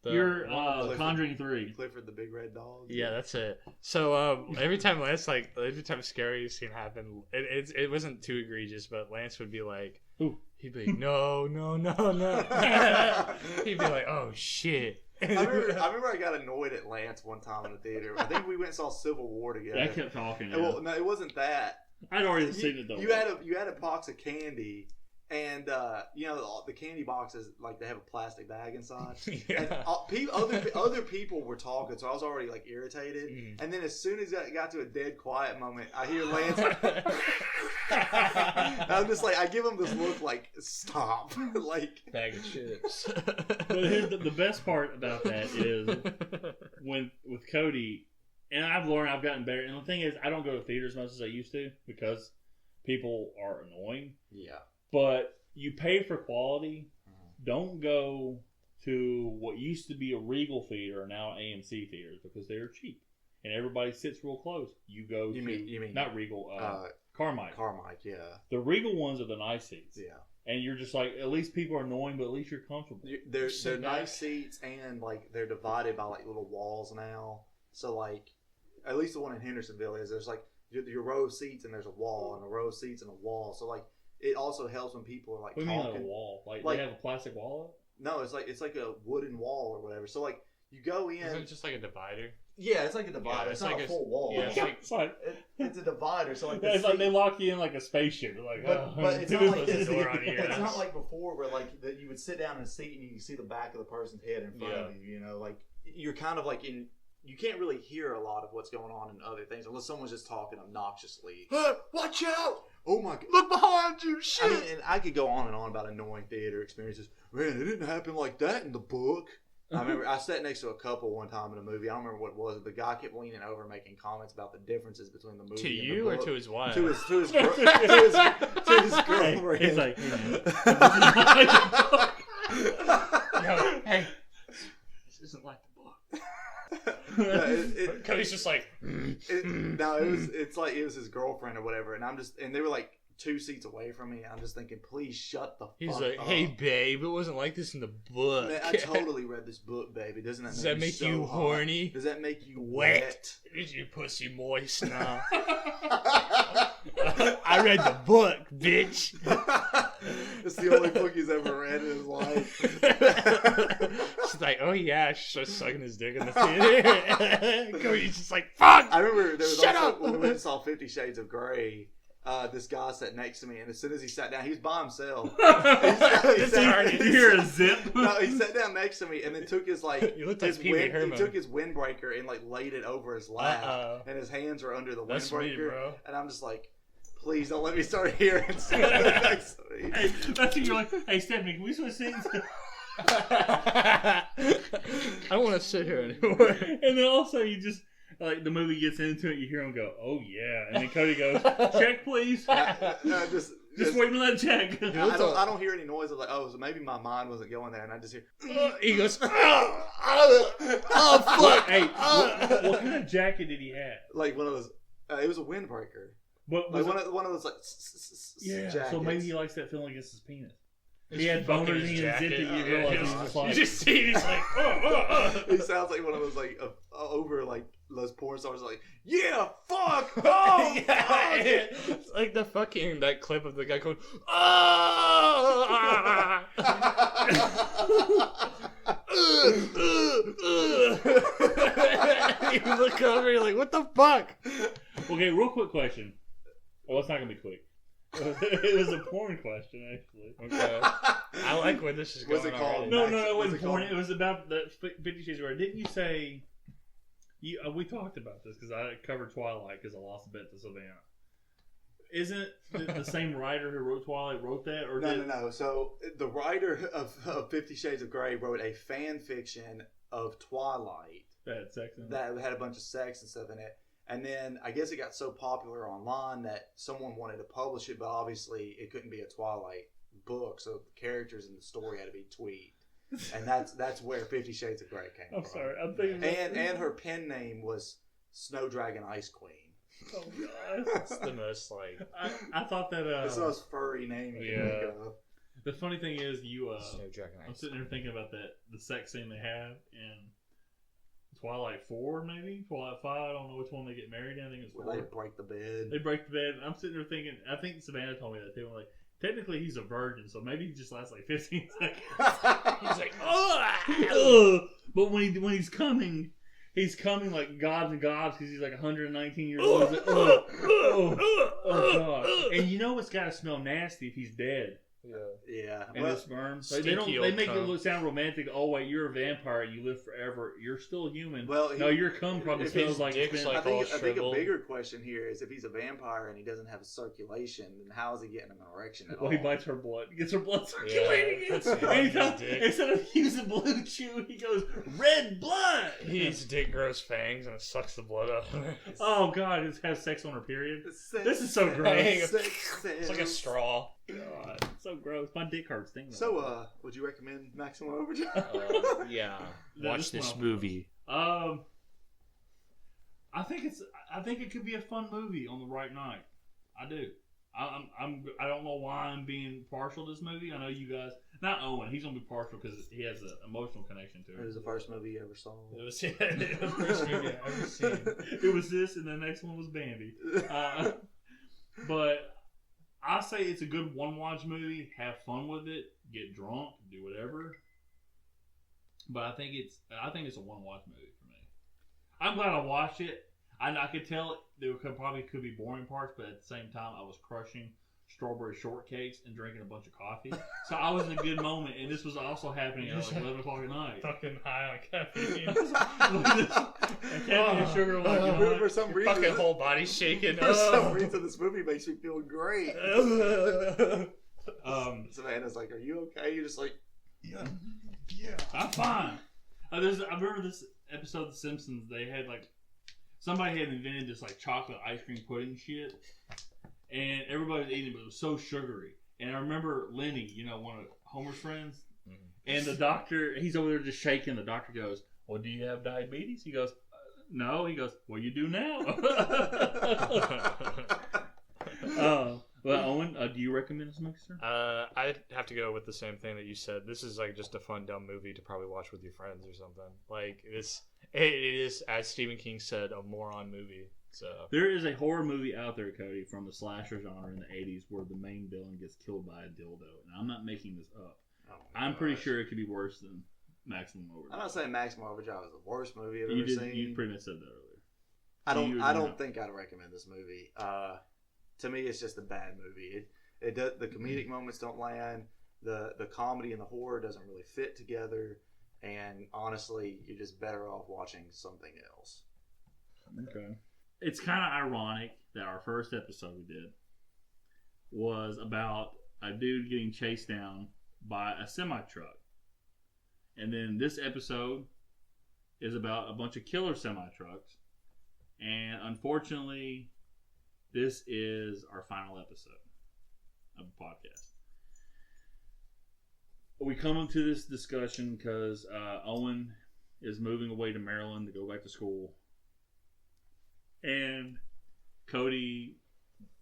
S1: The-
S3: your
S4: Clifford.
S3: Conjuring 3.
S4: Clifford the Big Red Dog.
S1: Yeah, that's it. So every time scary scene happened, it wasn't too egregious, but Lance would be like,
S3: Ooh.
S1: he'd be like, no. He'd be like, oh shit.
S4: I remember I got annoyed at Lance one time in the theater. I think we went and saw Civil War together.
S3: I kept talking.
S4: And, well, no, it wasn't that.
S3: I'd already seen it though.
S4: You had a box of candy, and you know the candy boxes, like, they have a plastic bag inside. And other people were talking, so I was already like irritated.
S1: Mm.
S4: And then as soon as it got to a dead quiet moment, I hear Lance. I'm just like, I give him this look like, stop, like,
S1: Bag of chips.
S3: But here's the best part about that is with Cody, and I've gotten better. And the thing is, I don't go to theaters as much as I used to because people are annoying.
S4: yeah.
S3: But you pay for quality. Don't go to what used to be a Regal theater or now AMC theaters because they're cheap and everybody sits real close. You mean not Regal, Carmike.
S4: Carmike, yeah.
S3: The Regal ones are the nice seats.
S4: Yeah.
S3: And you're just like, at least people are annoying, but at least you're comfortable.
S4: They're
S1: Sit back.
S4: nice seats, and like they're divided by like little walls now. So like, at least the one in Hendersonville there's like your row of seats and there's a wall, and a row of seats and a wall. So like, it also helps when people are like
S3: What do you mean
S4: talking.
S3: a wall? Like
S4: Like-
S3: they have a plastic wall up?
S4: No, it's like a wooden wall or whatever. So like, you go in.
S1: Isn't it just like a divider?
S4: Yeah, it's like a divider.
S1: Yeah,
S4: it's
S1: it's
S4: not
S1: like
S4: a
S1: a-
S4: full wall.
S1: yeah,
S3: It's like,
S4: It's a divider. So like, the
S3: it's like
S4: seat-
S3: they lock you in like a spaceship. They're like,
S4: But it's
S3: dude,
S4: not like
S1: There's a door on your
S4: it's
S1: ass.
S4: not like before where like that you would sit down in a seat and you can see the back of the person's head in front of you. You know, like you're kind of like in. You can't really hear a lot of what's going on in other things unless someone's just talking obnoxiously. Watch out! Oh my God! Look behind you! Shit! I mean, and I could go on and on about annoying theater experiences. Man, it didn't happen like that in the book. I remember I sat next to a couple one time in a movie. I don't remember what it was. The guy kept leaning over, making comments about the differences between the movie
S1: To
S4: and
S1: you
S4: the
S1: or
S4: book.
S1: to his wife?
S4: To his girlfriend.
S3: He's like,
S1: No, hey, this isn't like the book. Cody's just like,
S4: it was his girlfriend or whatever, and they were like 2 seats away from me. I'm just thinking, please shut the
S1: he's
S4: fuck
S1: like,
S4: up.
S1: hey babe, it wasn't like this in the book.
S4: Man, I totally read this book, baby. Doesn't that
S1: Does
S4: make
S1: that make
S4: so
S1: you
S4: hot?
S1: horny?
S4: Does that make you
S1: Wet? Is your pussy moist now? I read the book, bitch.
S4: It's the only book he's ever read in his life.
S1: She's like, oh yeah, she starts sucking his dick in the theater. Cody's just like, fuck!
S4: I remember there was
S1: Shut
S4: also,
S1: up!
S4: when we went and saw 50 Shades of Grey, this guy sat next to me, and as soon as he sat down, he was by himself.
S3: You hear a zip?
S4: No, he sat down next to me, and then took his
S1: You looked like Pee Wee Herman.
S4: he took his windbreaker and like laid it over his lap, and his hands were under the
S1: That's
S4: windbreaker,
S1: me, bro.
S4: and I'm just like, please don't let me start here and sit next to me.
S3: Hey, that's when you're like, hey, Stephanie, can we switch seats?
S1: I don't want to sit here anymore.
S3: And then also you just, like, the movie gets into it, you hear him go, oh yeah. And then Cody goes, check please. Just wait and let it check.
S4: I don't hear any noise. I'm like, oh, so maybe my mind wasn't going there, and I just hear.
S1: He goes, oh fuck!
S3: Hey, what kind of jacket did he have?
S4: Like one of those. It was a windbreaker.
S3: What
S4: Like
S3: was
S4: one of those like.
S3: yeah.
S4: Jackets.
S3: So maybe he likes that feeling against his penis.
S1: It's
S3: He had
S1: fucking
S3: boners
S1: his
S3: in his
S1: jacket.
S3: zip that you
S1: Yeah,
S3: realize
S1: he's
S3: he's just like,
S1: You just see he's like,
S4: He sounds like one of those like over like those porn stars like, yeah, fuck, oh,
S1: yeah, it's like the fucking that clip of the guy going, oh! You look over, you're like, what the fuck?
S3: okay, real quick question. Well, it's not gonna be quick. It was a porn question, actually.
S1: Okay. I like where this is going.
S4: What's it called?
S1: already.
S3: No,
S4: Max,
S3: it
S4: what's
S3: wasn't
S4: it
S3: porn.
S4: called?
S3: It was about the 50 Shades of Grey. Didn't you say? We talked about this because I covered Twilight because I lost a bet to Savannah. Isn't the same writer who wrote Twilight wrote that? Or
S4: No. So the writer of 50 Shades of Grey wrote a fan fiction of Twilight
S3: that had sex in it?
S4: that had a bunch of sex and stuff in it. And then I guess it got so popular online that someone wanted to publish it, but obviously it couldn't be a Twilight book, so the characters in the story had to be tweaked. And that's where 50 Shades of Grey came
S3: I'm
S4: from.
S3: sorry. I'm thinking.
S4: And her pen name was Snow Dragon Ice Queen.
S3: Oh god.
S1: It's the most like
S3: I thought that.
S4: It's the most furry name you can think of.
S3: The funny thing is,
S1: Snow Dragon
S3: I'm
S1: Ice.
S3: sitting there thinking about the sex scene they have in Twilight 4, maybe Twilight 5. I don't know which one they get married in. I think it's 4.
S4: Where they break the bed.
S3: They break the bed. I'm sitting there thinking. I think Savannah told me that too. I'm like, technically he's a virgin, so maybe he just lasts like 15 seconds.
S1: He's like,
S3: Ugh. But when he's coming like gods and gods because he's like 119 years old. He's like, oh god! And you know it's got to smell nasty if he's dead.
S4: Yeah.
S3: And
S4: Well,
S3: the sperm.
S1: stinky
S3: They
S1: old
S3: make
S1: cum.
S3: it sound romantic. Oh wait, you're a vampire. You live forever. You're still human.
S4: Well,
S3: no, your cum probably
S4: if
S3: smells
S1: his
S3: like it's
S1: dick's
S3: been.
S1: like-
S4: I think a
S1: shriveled.
S4: bigger question here is if he's a vampire and he doesn't have a circulation, then how is he getting an erection at
S3: Well,
S4: all?
S3: he bites her blood. Gets her blood circulating.
S1: Yeah, that's
S3: Anytime-
S1: his dick.
S3: instead of using blue chew, he goes red blood.
S1: his dick grows fangs and it sucks the blood out of her.
S3: Oh god, it has sex on her period.
S4: Sex,
S3: This is so gross.
S1: It's like a straw.
S3: God, it's so gross. My dick hurts thinking about
S4: So, would you recommend Maximum Overdrive?
S1: Yeah.
S3: No,
S1: Watch
S3: this
S1: this
S3: one-
S1: movie.
S3: it. I think it could be a fun movie on the right night. I do. I don't know why I'm being partial to this movie. I know you guys, not Owen. He's gonna be partial because he has an emotional connection to
S4: It
S3: it.
S4: was the first movie you ever saw.
S1: It was the first movie I've ever seen.
S3: It was this, and the next one was Bambi. But I say it's a good one-watch movie. Have fun with it. Get drunk. Do whatever. But I think it's a one-watch movie for me. I'm glad I watched it. I could tell there probably could be boring parts, but at the same time, I was crushing strawberry shortcakes and drinking a bunch of coffee. So I was in a good moment, and this was also happening at like 11 o'clock at night.
S1: Fucking high on caffeine.
S3: And caffeine and sugar like
S4: For some reason,
S1: Fucking whole body shaking.
S4: for some reason, this movie makes me feel great. Savannah's like, "Are you okay?" You're just like, "Yeah,
S3: I'm fine. I remember this episode of The Simpsons. They had like somebody had invented this like chocolate ice cream pudding shit, and everybody was eating it, but it was so sugary. And I remember Lenny, one of Homer's friends, and the doctor, he's over there just shaking. The doctor goes, "Well, do you have diabetes?" He goes, "No." He goes, "Well, you do now." Well, Owen, do you recommend this movie, sir?
S1: I'd have to go with the same thing that you said. This is like just a fun, dumb movie to probably watch with your friends or something. Like it is, as Stephen King said, a moron movie. So
S3: There is a horror movie out there, Cody, from the slasher genre in the 80s where the main villain gets killed by a dildo. And I'm not making this up. I'm pretty sure it could be worse than Maximum Overdrive.
S4: I'm not saying Maximum Overdrive is the worst movie I've
S3: you
S4: ever seen.
S3: You pretty much said that earlier.
S4: I don't think I'd recommend this movie. To me, it's just a bad movie. It does, the comedic moments don't land. The comedy and the horror doesn't really fit together. And honestly, you're just better off watching something else.
S3: Okay. It's kind of ironic that our first episode we did was about a dude getting chased down by a semi-truck. And then this episode is about a bunch of killer semi-trucks. And unfortunately, this is our final episode of the podcast. We come into this discussion because Owen is moving away to Maryland to go back to school. And Cody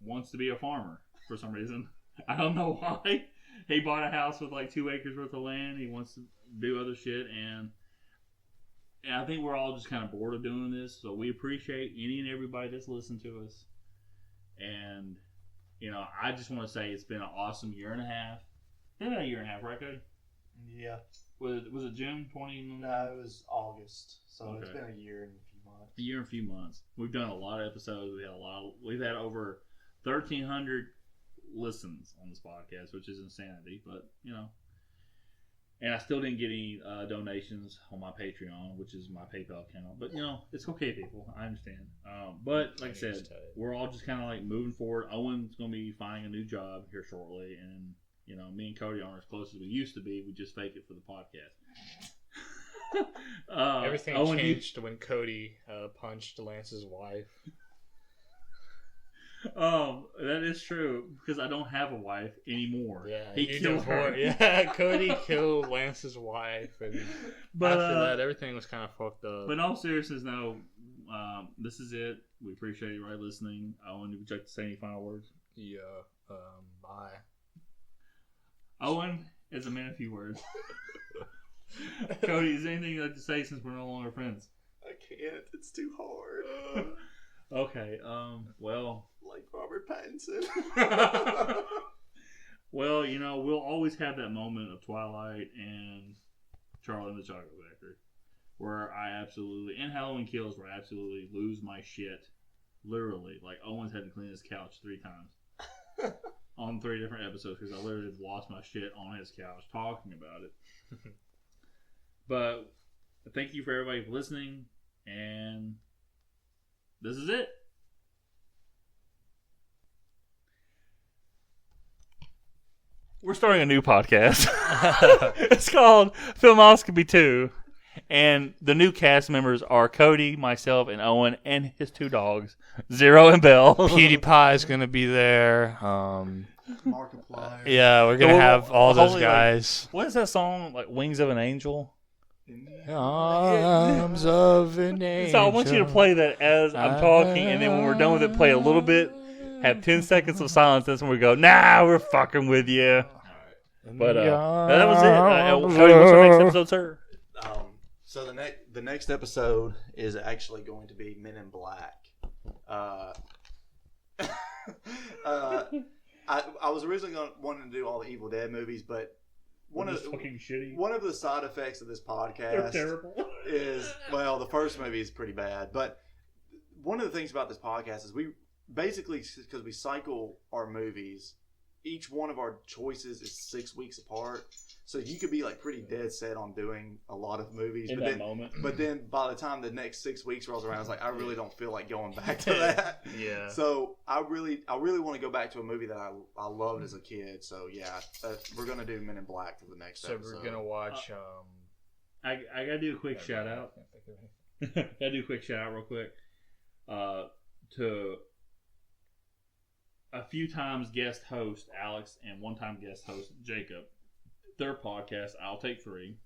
S3: wants to be a farmer for some reason. I don't know why. He bought a house with like 2 acres worth of land. He wants to do other shit. And I think we're all just kind of bored of doing this. So we appreciate any and everybody that's listened to us. And, you know, I just want to say it's been an awesome year and a half. It's been about a year and a half, right, Cody?
S4: Yeah.
S3: Was it June 20?
S4: No, it was August. So
S3: Okay.
S4: It's been a year and a few months.
S3: A year and a few months. We've done a lot of episodes. We've had over 1,300 listens on this podcast, which is insanity. But, you know. And I still didn't get any donations on my Patreon, which is my PayPal account. But, you know, it's okay, people. I understand. But, like I said, we're all just kind of like moving forward. Owen's going to be finding a new job here shortly. And, you know, me and Cody aren't as close as we used to be. We just fake it for the podcast.
S1: everything
S3: Owen,
S1: changed when Cody punched Lance's wife.
S3: That is true because I don't have a wife anymore.
S1: Yeah,
S3: he killed her.
S1: Yeah, Cody killed Lance's wife, and
S3: But
S1: after that, everything was kind of fucked up.
S3: But in all seriousness, no, this is it. We appreciate you listening. Owen, would you like to say any final words?
S1: Yeah, bye.
S3: Owen is a man of few words. Cody, is there anything you'd like to say since we're no longer friends?
S4: I can't. It's too hard.
S3: Okay, well...
S4: Like Robert Pattinson.
S3: Well, you know, we'll always have that moment of Twilight and Charlie and the Chocolate Factory where I absolutely, and Halloween Kills, where I absolutely lose my shit. Literally. Like, Owen's had to clean his couch 3 times. On 3 different episodes because I literally lost my shit on his couch talking about it. But thank you for everybody for listening, and this is it. We're starting a new podcast. It's called Filmoscopy 2. And the new cast members are Cody, myself, and Owen, and his 2 dogs, Zero and Belle.
S1: PewDiePie's gonna be there.
S4: Markiplier.
S1: Yeah, we're gonna have all those
S3: Holy,
S1: guys.
S3: What is that song? Like Wings of an Angel?
S1: Arms of an angel.
S3: So I want you to play that as I'm talking, and then when we're done with it, play a little bit. Have 10 seconds of silence. That's when we go, nah, we're fucking with you. But that was it. Cody, what's our next episode, sir?
S4: So the next episode is actually going to be Men in Black. I was originally wanting to do all the Evil Dead movies, but one of the side effects of this podcast is, well, the first movie is pretty bad, but one of the things about this podcast is we basically, because we cycle our movies, each one of our choices is 6 weeks apart. So you could be like pretty dead set on doing a lot of movies
S3: in that moment.
S4: But then by the time the next 6 weeks rolls around, it's like I really don't feel like going back to that.
S1: Yeah.
S4: So I really want to go back to a movie that I loved as a kid. So yeah, we're gonna do Men in Black for the next episode.
S1: So we're gonna watch.
S3: I gotta do a quick shout out. Gotta do a quick shout out real quick. To a few times guest host Alex and one time guest host Jacob. Their podcast, I'll Take 3.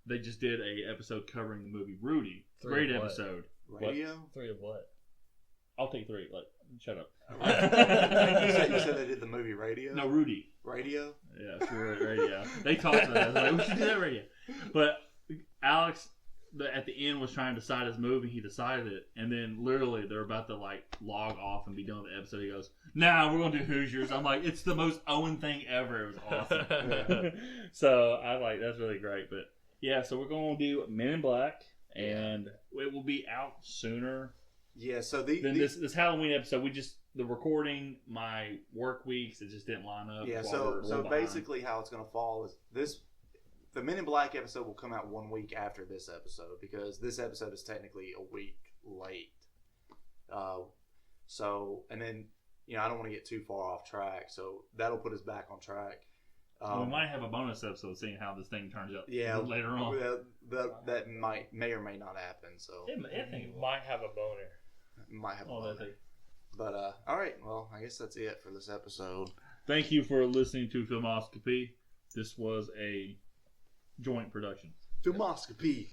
S3: They just did a episode covering the movie Rudy. Great episode.
S4: Radio?
S3: What?
S1: 3 of what?
S3: I'll Take 3. Like, shut up.
S4: You said they did the movie Radio?
S3: No, Rudy.
S4: Radio?
S3: Yeah, sure, Radio. They talked about that. I was like, we should do that radio. But Alex at the end was trying to decide his move, and he decided it, and then literally they're about to like log off and be done with the episode. He goes, "Nah, we're gonna do Hoosiers." I'm like, it's the most Owen thing ever. It was awesome. So I like that's really great. But yeah, so we're gonna do Men in Black, and it will be out sooner.
S4: Yeah. So
S3: than this Halloween episode. The recording, my work weeks, it just didn't line up.
S7: Yeah. So basically, how it's gonna fall is this. The Men in Black episode will come out 1 week after this episode because this episode is technically a week late. And then, I don't want to get too far off track, so that'll put us back on track.
S3: We might have a bonus episode seeing how this thing turns out later on.
S7: That may or may not happen. So
S1: I think it might have a boner.
S7: Might have a boner. But, all right, well, I guess that's it for this episode.
S3: Thank you for listening to Filmoscopy. This was a joint production.
S7: Filmoscopy.